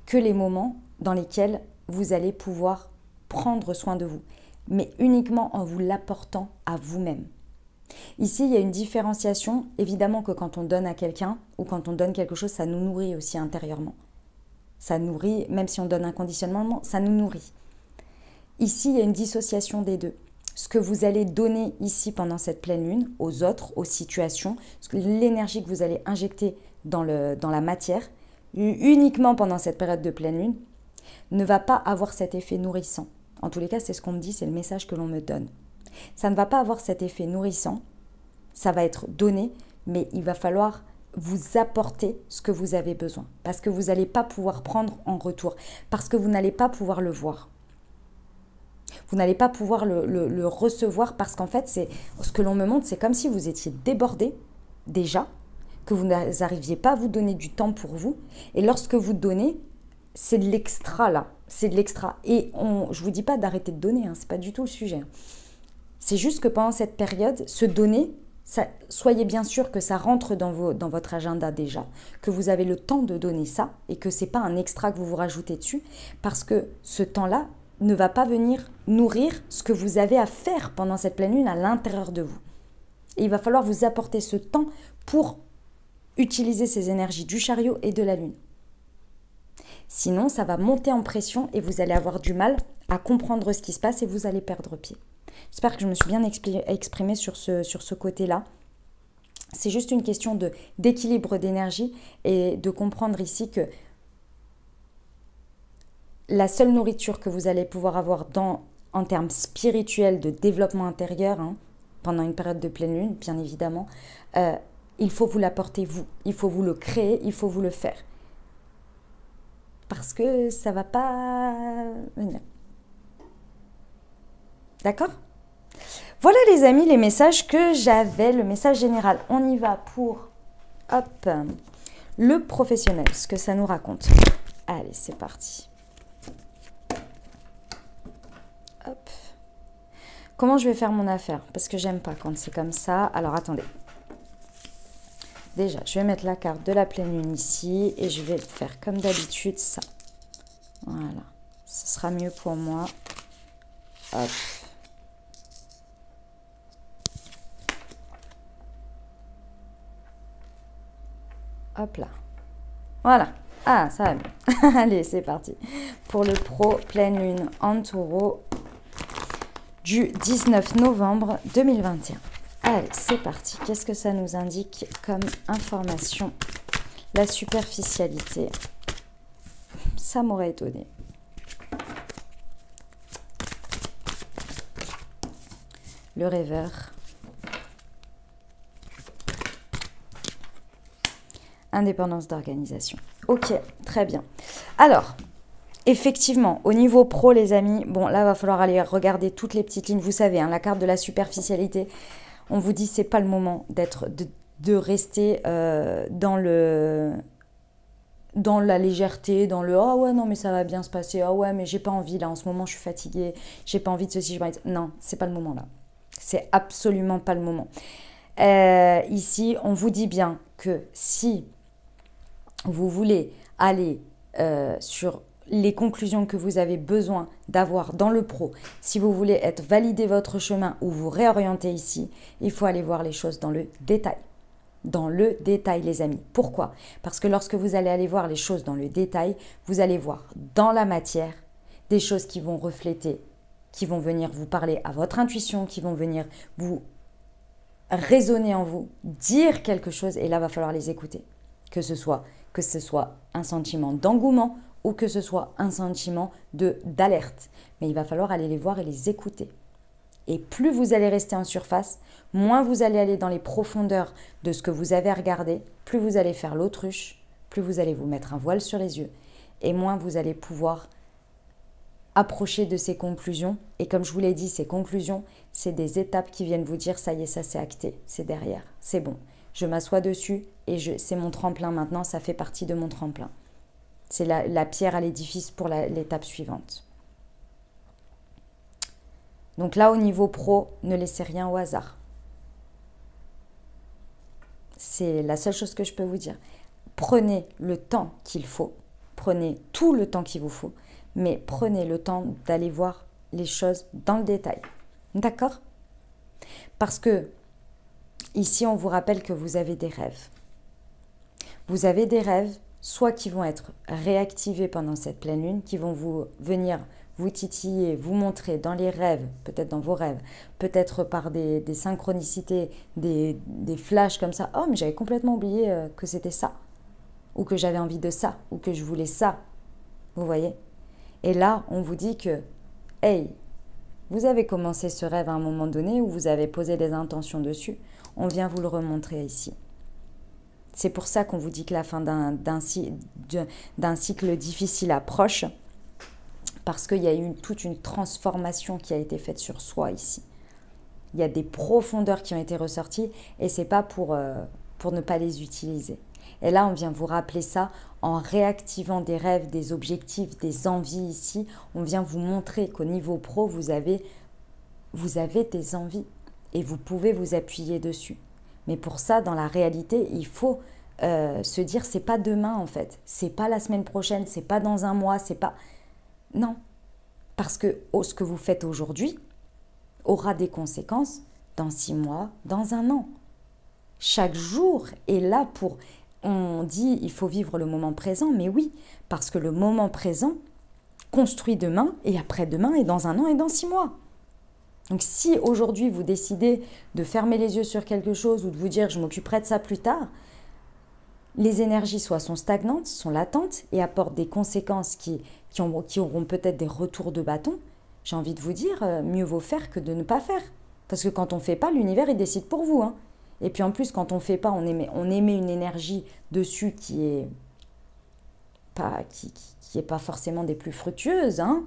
S1: que les moments dans lesquels vous allez pouvoir prendre soin de vous, mais uniquement en vous l'apportant à vous-même. Ici, il y a une différenciation, évidemment que quand on donne à quelqu'un ou quand on donne quelque chose, ça nous nourrit aussi intérieurement. Ça nourrit, même si on donne inconditionnellement, ça nous nourrit. Ici, il y a une dissociation des deux. Ce que vous allez donner ici pendant cette pleine lune, aux autres, aux situations, l'énergie que vous allez injecter dans la matière, uniquement pendant cette période de pleine lune, ne va pas avoir cet effet nourrissant. En tous les cas, c'est ce qu'on me dit, c'est le message que l'on me donne. Ça ne va pas avoir cet effet nourrissant, ça va être donné, mais il va falloir vous apporter ce que vous avez besoin. Parce que vous n'allez pas pouvoir prendre en retour, parce que vous n'allez pas pouvoir le voir. Vous n'allez pas pouvoir le recevoir parce qu'en fait, ce que l'on me montre, c'est comme si vous étiez débordé déjà, que vous n'arriviez pas à vous donner du temps pour vous. Et lorsque vous donnez, c'est de l'extra là, c'est de l'extra. Et je ne vous dis pas d'arrêter de donner, ce n'est pas du tout le sujet. C'est juste que pendant cette période, se donner, soyez bien sûr que ça rentre dans votre agenda déjà, que vous avez le temps de donner ça et que ce n'est pas un extra que vous vous rajoutez dessus parce que ce temps-là ne va pas venir nourrir ce que vous avez à faire pendant cette pleine lune à l'intérieur de vous. Et il va falloir vous apporter ce temps pour utiliser ces énergies du chariot et de la lune. Sinon, ça va monter en pression et vous allez avoir du mal à comprendre ce qui se passe et vous allez perdre pied. J'espère que je me suis bien exprimée sur ce côté-là. C'est juste une question d'équilibre d'énergie et de comprendre ici que la seule nourriture que vous allez pouvoir avoir en termes spirituels de développement intérieur, pendant une période de pleine lune, bien évidemment, il faut vous l'apporter vous. Il faut vous le créer, il faut vous le faire. Parce que ça ne va pas venir. D'accord ? Voilà les amis, les messages que j'avais, le message général. On y va pour le professionnel, ce que ça nous raconte. Allez, c'est parti. Hop. Comment je vais faire mon affaire? Parce que j'aime pas quand c'est comme ça. Alors, attendez. Déjà, je vais mettre la carte de la pleine lune ici. Et je vais faire comme d'habitude ça. Voilà. Ce sera mieux pour moi. Hop. Hop là. Voilà. Ah, ça va bien. Allez, c'est parti. Pour le pro pleine lune en taureau du 19 novembre 2021. Allez, c'est parti. Qu'est-ce que ça nous indique comme information? La superficialité. Ça m'aurait étonné. Le rêveur. Indépendance d'organisation. Ok, très bien. Alors, effectivement, au niveau pro, les amis, bon, là, il va falloir aller regarder toutes les petites lignes. Vous savez, hein, la carte de la superficialité, on vous dit, c'est pas le moment de rester dans la légèreté, dans le « ah ouais, non, mais ça va bien se passer. Ah ouais, mais j'ai pas envie, là, en ce moment, je suis fatiguée. J'ai pas envie de ceci, j'ai pas envie de... » Non, c'est pas le moment, là. C'est absolument pas le moment. Ici, on vous dit bien que si vous voulez aller sur les conclusions que vous avez besoin d'avoir dans le pro, si vous voulez valider votre chemin ou vous réorienter ici, il faut aller voir les choses dans le détail. Dans le détail, les amis. Pourquoi? Parce que lorsque vous allez aller voir les choses dans le détail, vous allez voir dans la matière des choses qui vont refléter, qui vont venir vous parler à votre intuition, qui vont venir vous résonner en vous, dire quelque chose, et là, il va falloir les écouter. Que ce soit un sentiment d'engouement ou que ce soit un sentiment d'alerte. Mais il va falloir aller les voir et les écouter. Et plus vous allez rester en surface, moins vous allez aller dans les profondeurs de ce que vous avez regardé, plus vous allez faire l'autruche, plus vous allez vous mettre un voile sur les yeux, et moins vous allez pouvoir approcher de ces conclusions. Et comme je vous l'ai dit, ces conclusions, c'est des étapes qui viennent vous dire, ça y est, ça c'est acté, c'est derrière, c'est bon. Je m'assois dessus et c'est mon tremplin maintenant, ça fait partie de mon tremplin. C'est la pierre à l'édifice pour l'étape suivante. Donc là, au niveau pro, ne laissez rien au hasard. C'est la seule chose que je peux vous dire. Prenez le temps qu'il faut, prenez tout le temps qu'il vous faut, mais prenez le temps d'aller voir les choses dans le détail. D'accord? Parce que ici, on vous rappelle que vous avez des rêves. Vous avez des rêves, soit qui vont être réactivés pendant cette pleine lune, qui vont venir vous titiller, vous montrer dans les rêves, peut-être dans vos rêves, peut-être par des synchronicités, des flashs comme ça. Oh, mais j'avais complètement oublié que c'était ça, ou que j'avais envie de ça, ou que je voulais ça. Vous voyez? Et là, on vous dit que, hey, vous avez commencé ce rêve à un moment donné où vous avez posé des intentions dessus. On vient vous le remontrer ici. C'est pour ça qu'on vous dit que la fin d'un cycle difficile approche, parce qu'il y a eu toute une transformation qui a été faite sur soi ici. Il y a des profondeurs qui ont été ressorties et ce n'est pas pour ne pas les utiliser. Et là, on vient vous rappeler ça en réactivant des rêves, des objectifs, des envies ici. On vient vous montrer qu'au niveau pro, vous avez des envies et vous pouvez vous appuyer dessus. Mais pour ça, dans la réalité, il faut se dire, c'est pas demain en fait, c'est pas la semaine prochaine, c'est pas dans un mois, c'est pas... Non, parce que ce que vous faites aujourd'hui aura des conséquences dans 6 mois, dans un an. Chaque jour est là pour... On dit il faut vivre le moment présent, mais oui, parce que le moment présent construit demain et après-demain et dans un an et dans 6 mois. Donc si aujourd'hui vous décidez de fermer les yeux sur quelque chose ou de vous dire je m'occuperai de ça plus tard, les énergies soit sont stagnantes, sont latentes et apportent des conséquences qui auront peut-être des retours de bâton, j'ai envie de vous dire, mieux vaut faire que de ne pas faire. Parce que quand on ne fait pas, l'univers il décide pour vous. Hein. Et puis en plus, quand on ne fait pas, on émet une énergie dessus qui est pas forcément des plus fructueuses. Hein.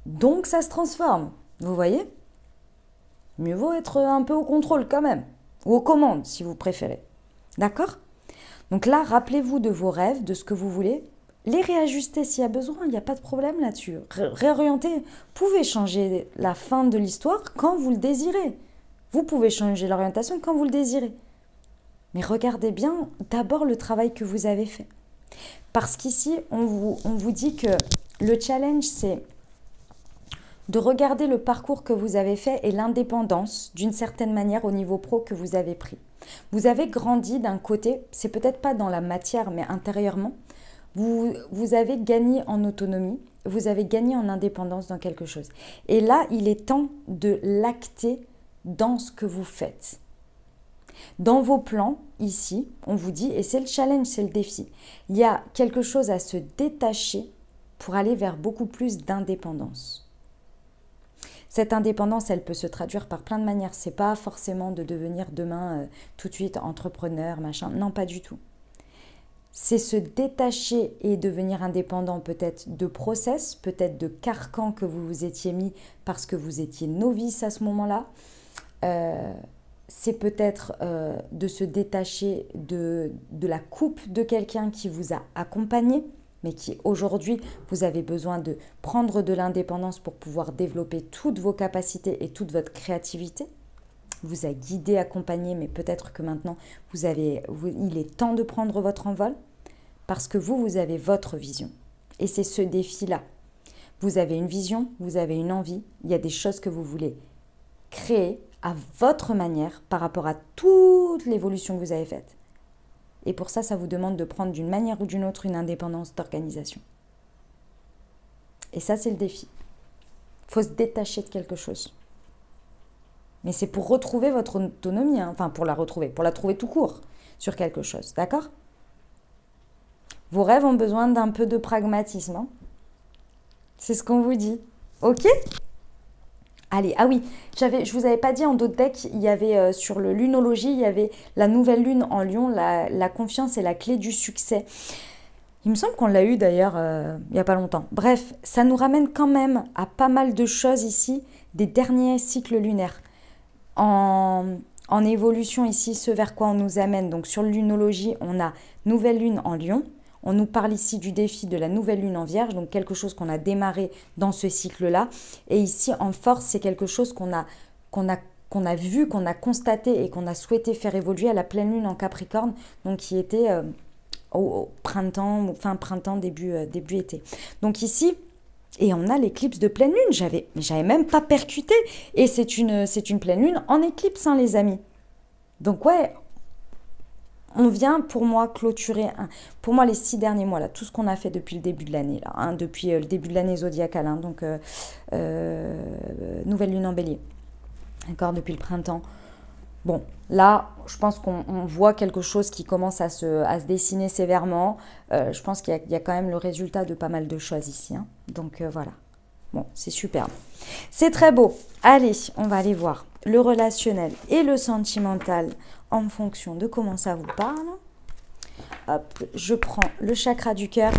S1: Donc ça se transforme. Vous voyez? Mieux vaut être un peu au contrôle quand même. Ou aux commandes, si vous préférez. D'accord? Donc là, rappelez-vous de vos rêves, de ce que vous voulez. les réajuster s'il y a besoin, il n'y a pas de problème là-dessus. Réorienter, vous pouvez changer la fin de l'histoire quand vous le désirez. Vous pouvez changer l'orientation quand vous le désirez. Mais regardez bien d'abord le travail que vous avez fait. Parce qu'ici, on vous dit que le challenge, c'est de regarder le parcours que vous avez fait et l'indépendance, d'une certaine manière, au niveau pro que vous avez pris. Vous avez grandi d'un côté, c'est peut-être pas dans la matière, mais intérieurement. Vous avez gagné en autonomie, vous avez gagné en indépendance dans quelque chose. Et là, il est temps de l'acter dans ce que vous faites. Dans vos plans, ici, on vous dit, et c'est le challenge, c'est le défi, il y a quelque chose à se détacher pour aller vers beaucoup plus d'indépendance. Cette indépendance, elle peut se traduire par plein de manières. C'est pas forcément de devenir demain tout de suite entrepreneur, machin. Non, pas du tout. C'est se détacher et devenir indépendant peut-être de process, peut-être de carcans que vous vous étiez mis parce que vous étiez novice à ce moment-là. C'est peut-être de se détacher de la coupe de quelqu'un qui vous a accompagné, mais qui aujourd'hui, vous avez besoin de prendre de l'indépendance pour pouvoir développer toutes vos capacités et toute votre créativité. Vous a guidé, accompagné, mais peut-être que maintenant, il est temps de prendre votre envol parce que vous avez votre vision. Et c'est ce défi-là. Vous avez une vision, vous avez une envie, il y a des choses que vous voulez créer à votre manière par rapport à toute l'évolution que vous avez faite. Et pour ça, ça vous demande de prendre d'une manière ou d'une autre une indépendance d'organisation. Et ça, c'est le défi. Il faut se détacher de quelque chose. Mais c'est pour retrouver votre autonomie, hein. Enfin pour la trouver tout court sur quelque chose, d'accord? Vos rêves ont besoin d'un peu de pragmatisme, hein. C'est ce qu'on vous dit, ok? Allez, ah oui, je vous avais pas dit en d'autres decks, il y avait sur le lunologie, il y avait la nouvelle lune en Lion, la confiance est la clé du succès. Il me semble qu'on l'a eu d'ailleurs il n'y a pas longtemps. Bref, ça nous ramène quand même à pas mal de choses ici, des derniers cycles lunaires. En évolution ici, ce vers quoi on nous amène. Donc sur lunologie, on a nouvelle lune en Lion. On nous parle ici du défi de la nouvelle lune en Vierge, donc quelque chose qu'on a démarré dans ce cycle-là. Et ici, en force, c'est quelque chose qu'on a vu, qu'on a constaté et qu'on a souhaité faire évoluer à la pleine lune en Capricorne, donc qui était au printemps, fin printemps, début été. Donc ici, et on a l'éclipse de pleine lune, j'avais même pas percuté. Et c'est une pleine lune en éclipse, hein, les amis. Donc ouais, on vient pour moi clôturer, pour moi les 6 derniers mois, là, tout ce qu'on a fait depuis le début de l'année, là, hein, depuis le début de l'année zodiacale, hein, donc nouvelle lune en bélier, d'accord, depuis le printemps. Bon, là, je pense qu'on voit quelque chose qui commence à se dessiner sévèrement. Je pense qu'il y a quand même le résultat de pas mal de choses ici, hein. Donc voilà, bon, c'est superbe. C'est très beau. Allez, on va aller voir le relationnel et le sentimental en fonction de comment ça vous parle. Hop, je prends le chakra du cœur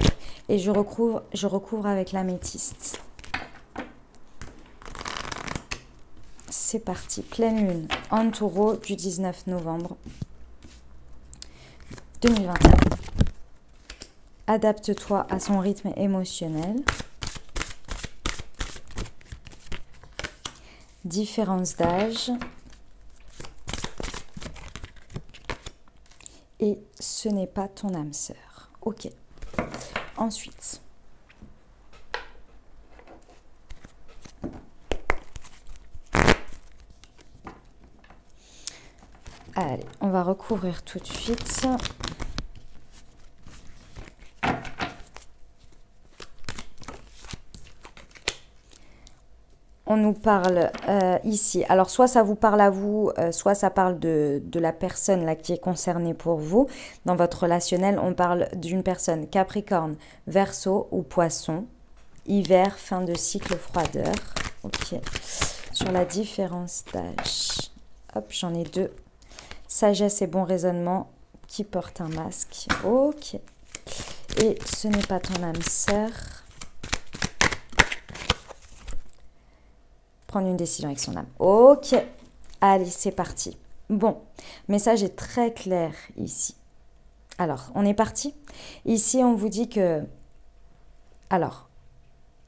S1: et je recouvre avec l'améthyste. C'est parti, pleine lune en taureau du 19 novembre 2021. Adapte-toi à son rythme émotionnel. Différence d'âge. Et ce n'est pas ton âme sœur. Ok. Ensuite. Allez, on va recouvrir tout de suite. On nous parle ici, alors soit ça vous parle à vous, soit ça parle de la personne là qui est concernée pour vous. Dans votre relationnel, on parle d'une personne Capricorne, Verseau ou Poisson, hiver, fin de cycle, froideur. Ok. Sur la différence d'âge, hop, j'en ai 2. Sagesse et bon raisonnement, qui porte un masque. Ok. Et ce n'est pas ton âme sœur. Prendre une décision avec son âme. Ok, allez, c'est parti. Bon, message est très clair ici. Alors, on est parti. Ici, on vous dit que Alors,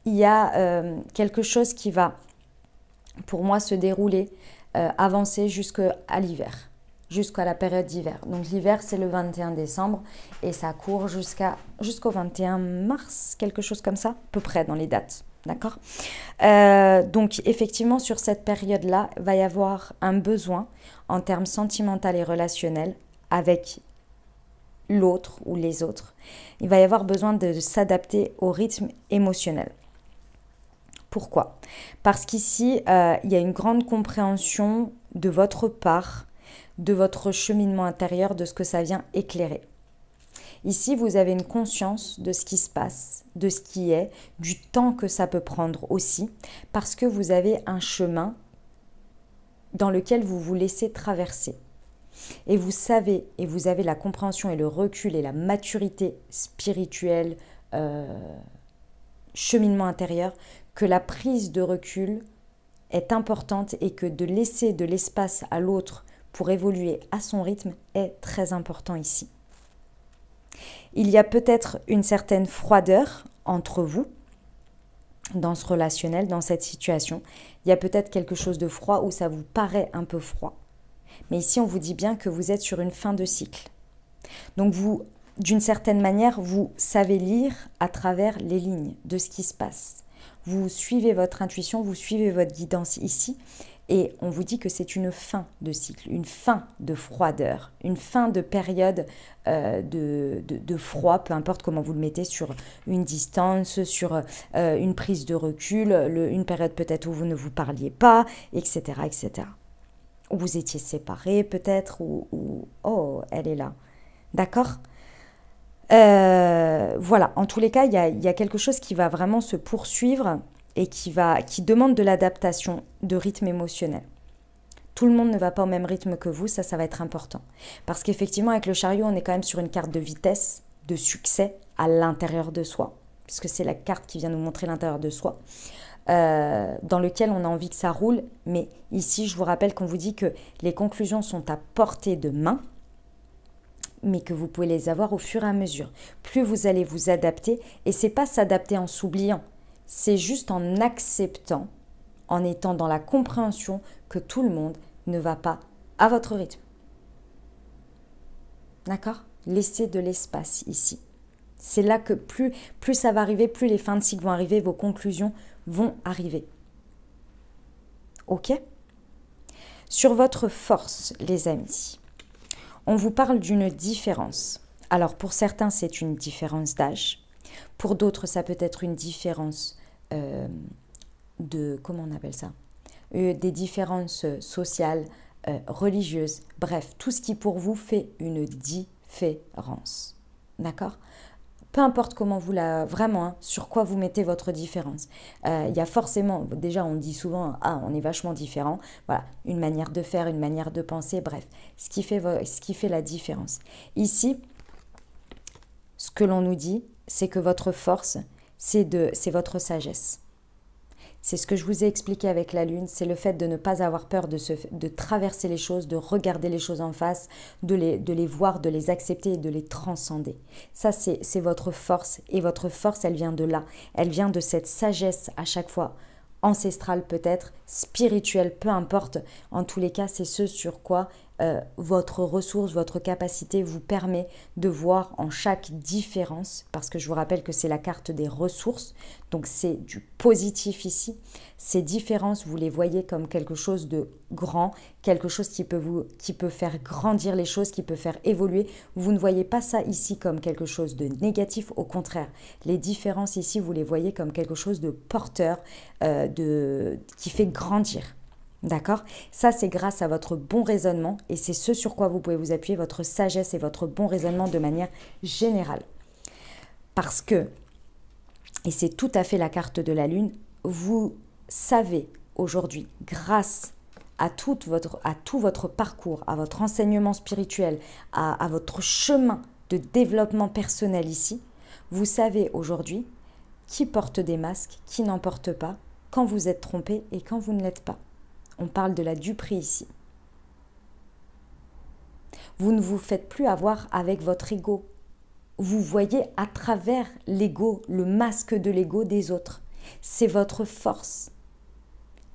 S1: il y a quelque chose qui va, pour moi, se dérouler, avancer jusqu'à l'hiver, jusqu'à la période d'hiver. Donc l'hiver, c'est le 21 décembre et ça court jusqu'au 21 mars, quelque chose comme ça, à peu près dans les dates. D'accord. Donc effectivement, sur cette période-là, va y avoir un besoin en termes sentimental et relationnel avec l'autre ou les autres. Il va y avoir besoin de s'adapter au rythme émotionnel. Pourquoi? Parce qu'ici, il y a une grande compréhension de votre part, de votre cheminement intérieur, de ce que ça vient éclairer. Ici, vous avez une conscience de ce qui se passe, de ce qui est, du temps que ça peut prendre aussi, parce que vous avez un chemin dans lequel vous vous laissez traverser. Et vous savez, et vous avez la compréhension et le recul et la maturité spirituelle, cheminement intérieur, que la prise de recul est importante et que de laisser de l'espace à l'autre pour évoluer à son rythme est très important ici. Il y a peut-être une certaine froideur entre vous dans ce relationnel, dans cette situation. Il y a peut-être quelque chose de froid où ça vous paraît un peu froid. Mais ici, on vous dit bien que vous êtes sur une fin de cycle. Donc vous, d'une certaine manière, vous savez lire à travers les lignes de ce qui se passe. Vous suivez votre intuition, vous suivez votre guidance ici. Et on vous dit que c'est une fin de cycle, une fin de froideur, une fin de période de froid, peu importe comment vous le mettez, sur une distance, sur une prise de recul, une période peut-être où vous ne vous parliez pas, etc., etc. Où vous étiez séparés peut-être, ou oh, elle est là. D'accord? Voilà, en tous les cas, il y a quelque chose qui va vraiment se poursuivre et qui demande de l'adaptation de rythme émotionnel. Tout le monde ne va pas au même rythme que vous, ça va être important. Parce qu'effectivement, avec le chariot, on est quand même sur une carte de vitesse, de succès à l'intérieur de soi, puisque c'est la carte qui vient nous montrer l'intérieur de soi, dans lequel on a envie que ça roule. Mais ici, je vous rappelle qu'on vous dit que les conclusions sont à portée de main, mais que vous pouvez les avoir au fur et à mesure. Plus vous allez vous adapter, et c'est pas s'adapter en s'oubliant, c'est juste en acceptant, en étant dans la compréhension que tout le monde ne va pas à votre rythme. D'accord? Laissez de l'espace ici. C'est là que plus ça va arriver, plus les fins de cycle vont arriver, vos conclusions vont arriver. Ok? Sur votre force, les amis, on vous parle d'une différence. Alors pour certains, c'est une différence d'âge. Pour d'autres, ça peut être une différence comment on appelle ça, des différences sociales, religieuses, bref, tout ce qui pour vous fait une différence. D'accord? Peu importe comment vous vraiment, hein, sur quoi vous mettez votre différence. Il y a forcément, déjà on dit souvent, ah, on est vachement différent. Voilà, une manière de faire, une manière de penser, bref, ce qui fait la différence. Ici, ce que l'on nous dit, c'est que votre force, c'est votre sagesse. C'est ce que je vous ai expliqué avec la Lune, c'est le fait de ne pas avoir peur de traverser les choses, de regarder les choses en face, de les voir, de les accepter et de les transcender. Ça, c'est votre force, et votre force, elle vient de là. Elle vient de cette sagesse à chaque fois, ancestrale peut-être, spirituelle, peu importe. En tous les cas, c'est ce sur quoi votre ressource, votre capacité vous permet de voir en chaque différence, parce que je vous rappelle que c'est la carte des ressources, donc c'est du positif ici. Ces différences, vous les voyez comme quelque chose de grand, quelque chose qui peut faire grandir les choses, qui peut faire évoluer. Vous ne voyez pas ça ici comme quelque chose de négatif, au contraire. Les différences ici, vous les voyez comme quelque chose de porteur, qui fait grandir. D'accord? Ça, c'est grâce à votre bon raisonnement et c'est ce sur quoi vous pouvez vous appuyer, votre sagesse et votre bon raisonnement de manière générale. Parce que, et c'est tout à fait la carte de la Lune, vous savez aujourd'hui, grâce à tout votre parcours, à votre enseignement spirituel, à votre chemin de développement personnel ici, vous savez aujourd'hui qui porte des masques, qui n'en porte pas, quand vous êtes trompé et quand vous ne l'êtes pas. On parle de la duperie ici. Vous ne vous faites plus avoir avec votre ego. vous voyez à travers l'ego, le masque de l'ego des autres. C'est votre force.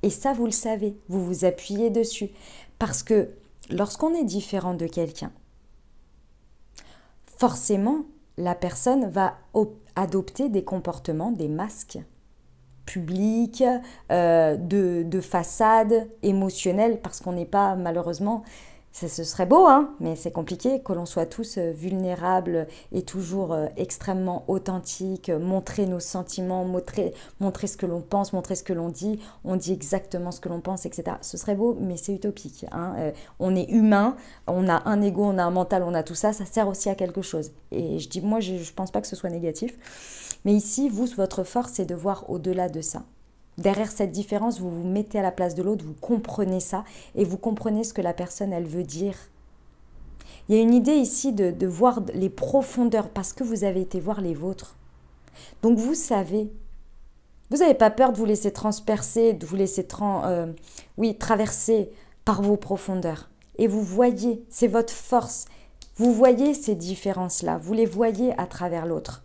S1: Et ça, vous le savez, vous vous appuyez dessus. Parce que lorsqu'on est différent de quelqu'un, forcément, la personne va adopter des comportements, des masques publics, de façade émotionnelle, parce qu'on n'est pas, malheureusement, ce serait beau, hein, mais c'est compliqué que l'on soit tous vulnérables et toujours extrêmement authentiques, montrer nos sentiments, montrer ce que l'on pense, montrer ce que l'on dit, on dit exactement ce que l'on pense, etc. Ce serait beau, mais c'est utopique. Hein. On est humain, on a un ego, on a un mental, on a tout ça, ça sert aussi à quelque chose. Et je dis, moi, je ne pense pas que ce soit négatif. Mais ici, vous, votre force, c'est de voir au-delà de ça. Derrière cette différence, vous vous mettez à la place de l'autre, vous comprenez ça et vous comprenez ce que la personne, elle veut dire. Il y a une idée ici de voir les profondeurs parce que vous avez été voir les vôtres. Donc vous savez, vous n'avez pas peur de vous laisser transpercer, de vous laisser traverser par vos profondeurs. Et vous voyez, c'est votre force. Vous voyez ces différences-là, vous les voyez à travers l'autre.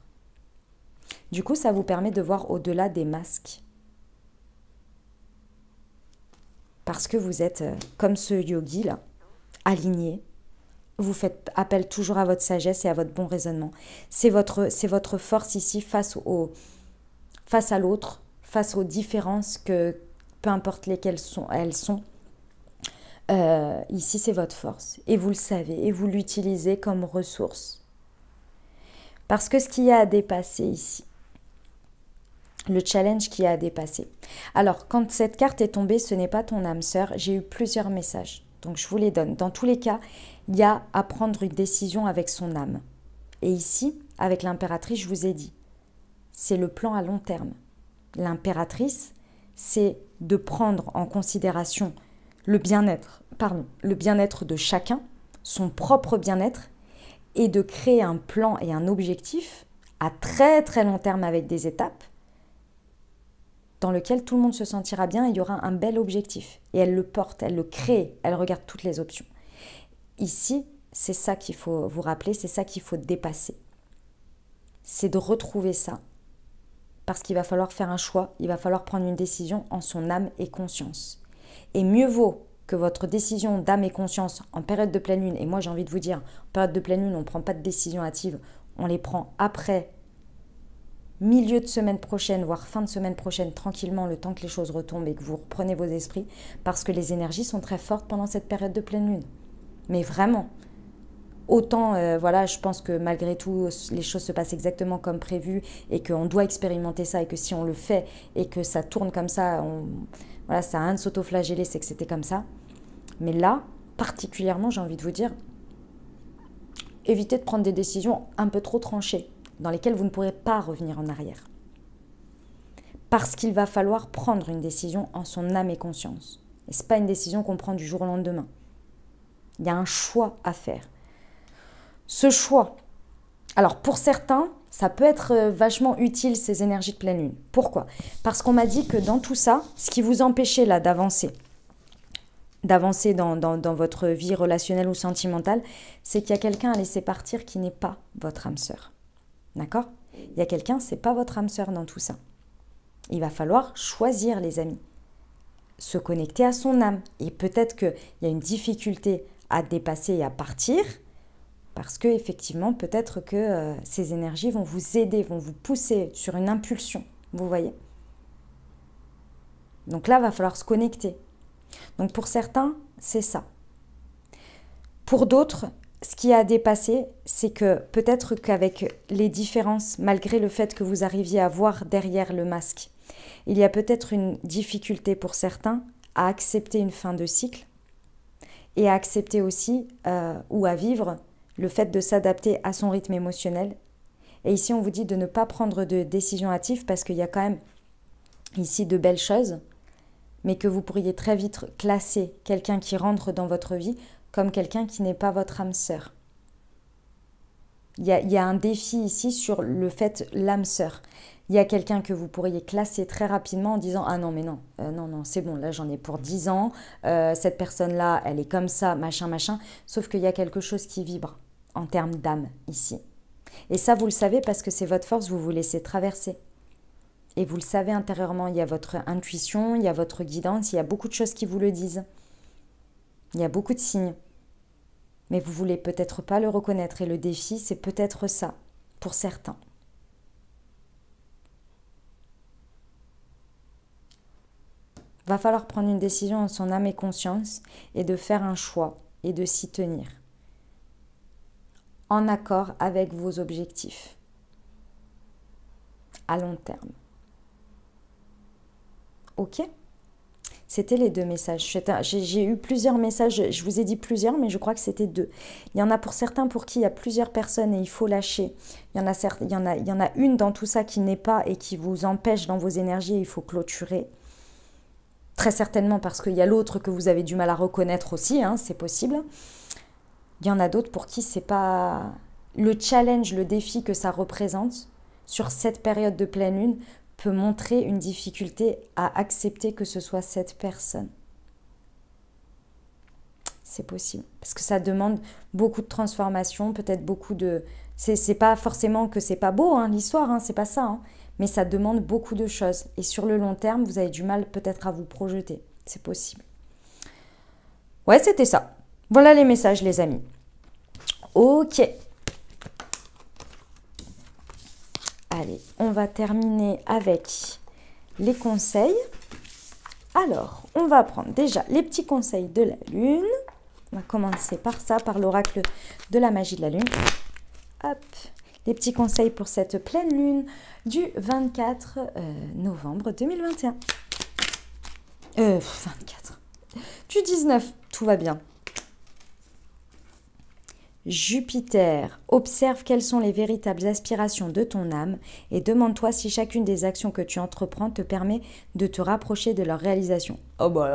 S1: Du coup, ça vous permet de voir au-delà des masques. Parce que vous êtes comme ce yogi-là, aligné. Vous faites appel toujours à votre sagesse et à votre bon raisonnement. C'est votre force ici face à l'autre, face aux différences, que peu importe lesquelles elles sont. Ici, c'est votre force. Et vous le savez, et vous l'utilisez comme ressource. Parce que ce qu'il y a à dépasser ici, le challenge qui a à dépasser. Alors, quand cette carte est tombée, ce n'est pas ton âme sœur. J'ai eu plusieurs messages, donc je vous les donne. Dans tous les cas, il y a à prendre une décision avec son âme. Et ici, avec l'impératrice, je vous ai dit, c'est le plan à long terme. L'impératrice, c'est de prendre en considération le bien-être de chacun, son propre bien-être, et de créer un plan et un objectif à très très long terme avec des étapes, dans lequel tout le monde se sentira bien et il y aura un bel objectif. Et elle le porte, elle le crée, elle regarde toutes les options. Ici, c'est ça qu'il faut vous rappeler, c'est ça qu'il faut dépasser. C'est de retrouver ça. Parce qu'il va falloir faire un choix, il va falloir prendre une décision en son âme et conscience. Et mieux vaut que votre décision d'âme et conscience en période de pleine lune, et moi j'ai envie de vous dire, en période de pleine lune, on ne prend pas de décision hâtive, on les prend après milieu de semaine prochaine, voire fin de semaine prochaine, tranquillement, le temps que les choses retombent et que vous reprenez vos esprits, parce que les énergies sont très fortes pendant cette période de pleine lune. Mais vraiment, autant, je pense que malgré tout, les choses se passent exactement comme prévu et qu'on doit expérimenter ça et que si on le fait et que ça tourne comme ça, ça a rien de s'autoflageller, c'est que c'était comme ça. Mais là, particulièrement, j'ai envie de vous dire, évitez de prendre des décisions un peu trop tranchées, dans lesquelles vous ne pourrez pas revenir en arrière. Parce qu'il va falloir prendre une décision en son âme et conscience. Et ce n'est pas une décision qu'on prend du jour au lendemain. Il y a un choix à faire. Ce choix, alors pour certains, ça peut être vachement utile ces énergies de pleine lune. Pourquoi ? Parce qu'on m'a dit que dans tout ça, ce qui vous empêchait là d'avancer dans votre vie relationnelle ou sentimentale, c'est qu'il y a quelqu'un à laisser partir qui n'est pas votre âme sœur. D'accord ? Il y a quelqu'un, c'est pas votre âme sœur dans tout ça. Il va falloir choisir, les amis. Se connecter à son âme. Et peut-être qu'il y a une difficulté à dépasser et à partir, parce que effectivement, peut-être que ces énergies vont vous aider, vont vous pousser sur une impulsion. Vous voyez ? Donc là, il va falloir se connecter. Donc pour certains, c'est ça. Pour d'autres, ce qui a dépassé, c'est que peut-être qu'avec les différences, malgré le fait que vous arriviez à voir derrière le masque, il y a peut-être une difficulté pour certains à accepter une fin de cycle et à accepter aussi ou à vivre le fait de s'adapter à son rythme émotionnel. Et ici, on vous dit de ne pas prendre de décision hâtive parce qu'il y a quand même ici de belles choses, mais que vous pourriez très vite classer quelqu'un qui rentre dans votre vie comme quelqu'un qui n'est pas votre âme sœur. Il y a un défi ici sur le fait l'âme sœur. Il y a quelqu'un que vous pourriez classer très rapidement en disant « Ah non, mais non, non, c'est bon, là j'en ai pour 10 ans, cette personne-là, elle est comme ça, machin, machin. » Sauf qu'il y a quelque chose qui vibre en termes d'âme ici. Et ça, vous le savez parce que c'est votre force, vous vous laissez traverser. Et vous le savez intérieurement, il y a votre intuition, il y a votre guidance, il y a beaucoup de choses qui vous le disent. Il y a beaucoup de signes. Mais vous voulez peut-être pas le reconnaître. Et le défi, c'est peut-être ça, pour certains. Va falloir prendre une décision en son âme et conscience et de faire un choix et de s'y tenir. En accord avec vos objectifs. À long terme. Ok ? C'était les 2 messages. J'ai eu plusieurs messages, je vous ai dit plusieurs, mais je crois que c'était 2. Il y en a pour certains pour qui il y a plusieurs personnes et il faut lâcher. Il y en a une dans tout ça qui n'est pas et qui vous empêche dans vos énergies et il faut clôturer. Très certainement parce qu'il y a l'autre que vous avez du mal à reconnaître aussi, hein, c'est possible. Il y en a d'autres pour qui c'est pas le challenge, le défi que ça représente sur cette période de pleine lune peut montrer une difficulté à accepter que ce soit cette personne. C'est possible. Parce que ça demande beaucoup de transformation, peut-être beaucoup de... C'est pas forcément que c'est pas beau, hein, l'histoire, hein, c'est pas ça. Hein, mais ça demande beaucoup de choses. Et sur le long terme, vous avez du mal peut-être à vous projeter. C'est possible. Ouais, c'était ça. Voilà les messages, les amis. Ok. Allez, on va terminer avec les conseils. Alors, on va prendre déjà les petits conseils de la Lune. On va commencer par ça, par l'oracle de la magie de la Lune. Hop, les petits conseils pour cette pleine Lune du 24 novembre 2021. 24. Du 19, tout va bien. Jupiter, observe quelles sont les véritables aspirations de ton âme et demande-toi si chacune des actions que tu entreprends te permet de te rapprocher de leur réalisation. Oh bah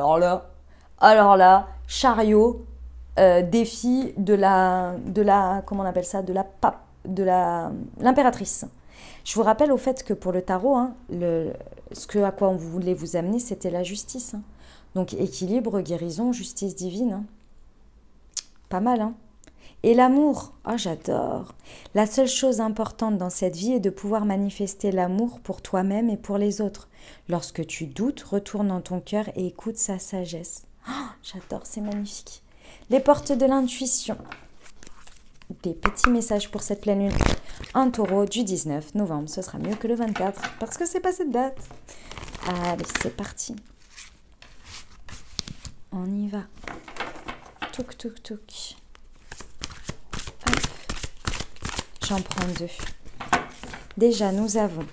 S1: alors là, chariot, défi de la, comment on appelle ça, de l'impératrice. Je vous rappelle au fait que pour le tarot, hein, à quoi on voulait vous amener, c'était la justice. Hein. Donc équilibre, guérison, justice divine. Hein. Pas mal, hein. Et l'amour, oh j'adore. La seule chose importante dans cette vie est de pouvoir manifester l'amour pour toi-même et pour les autres. Lorsque tu doutes, retourne dans ton cœur et écoute sa sagesse. Oh, j'adore, c'est magnifique. Les portes de l'intuition. Des petits messages pour cette pleine lune. Un taureau du 19 novembre, ce sera mieux que le 24 parce que c'est pas cette date. Allez, c'est parti. On y va. Touk, touk, touk. J'en prends 2. Déjà, nous avons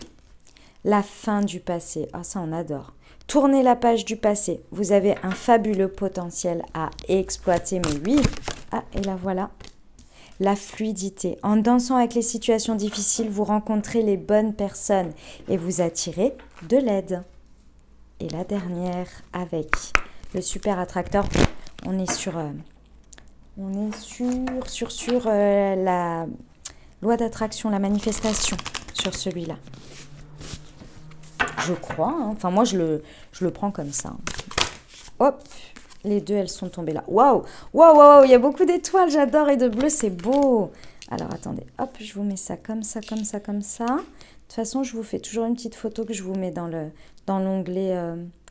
S1: la fin du passé. Ah, ça, on adore. Tournez la page du passé. Vous avez un fabuleux potentiel à exploiter. Mais oui. Ah, et là, voilà. La fluidité. En dansant avec les situations difficiles, vous rencontrez les bonnes personnes et vous attirez de l'aide. Et la dernière, avec le super attracteur. On est sur la loi d'attraction, la manifestation sur celui-là. Je crois. Hein. Enfin, moi, je le prends comme ça. Hop, les 2, elles sont tombées là. Waouh, waouh, waouh, il y a beaucoup d'étoiles, j'adore. Et de bleu, c'est beau. Alors, attendez. Hop, je vous mets ça comme ça, comme ça, comme ça. De toute façon, je vous fais toujours une petite photo que je vous mets dans l'onglet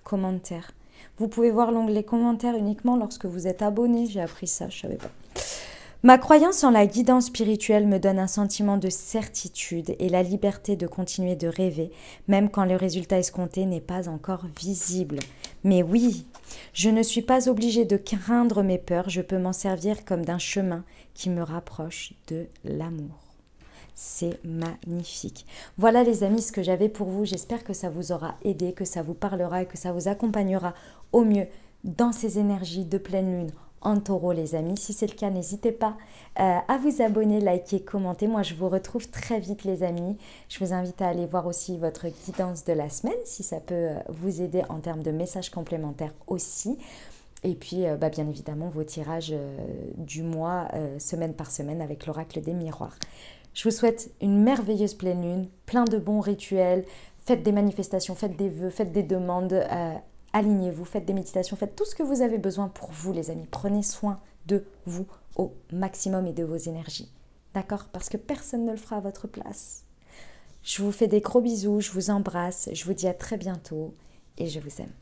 S1: commentaires. Vous pouvez voir l'onglet commentaires uniquement lorsque vous êtes abonné. J'ai appris ça, je ne savais pas. Ma croyance en la guidance spirituelle me donne un sentiment de certitude et la liberté de continuer de rêver, même quand le résultat escompté n'est pas encore visible. Mais oui, je ne suis pas obligée de craindre mes peurs, je peux m'en servir comme d'un chemin qui me rapproche de l'amour. C'est magnifique. Voilà les amis ce que j'avais pour vous. J'espère que ça vous aura aidé, que ça vous parlera et que ça vous accompagnera au mieux dans ces énergies de pleine lune en taureau les amis. Si c'est le cas, n'hésitez pas à vous abonner, liker, commenter. Moi, je vous retrouve très vite les amis. Je vous invite à aller voir aussi votre guidance de la semaine si ça peut vous aider en termes de messages complémentaires aussi. Et puis, bien évidemment, vos tirages du mois, semaine par semaine avec l'oracle des miroirs. Je vous souhaite une merveilleuse pleine lune, plein de bons rituels. Faites des manifestations, faites des vœux, faites des demandes. Alignez-vous, faites des méditations, faites tout ce que vous avez besoin pour vous les amis. Prenez soin de vous au maximum et de vos énergies. d'accord? Parce que personne ne le fera à votre place. Je vous fais des gros bisous, je vous embrasse, je vous dis à très bientôt et je vous aime.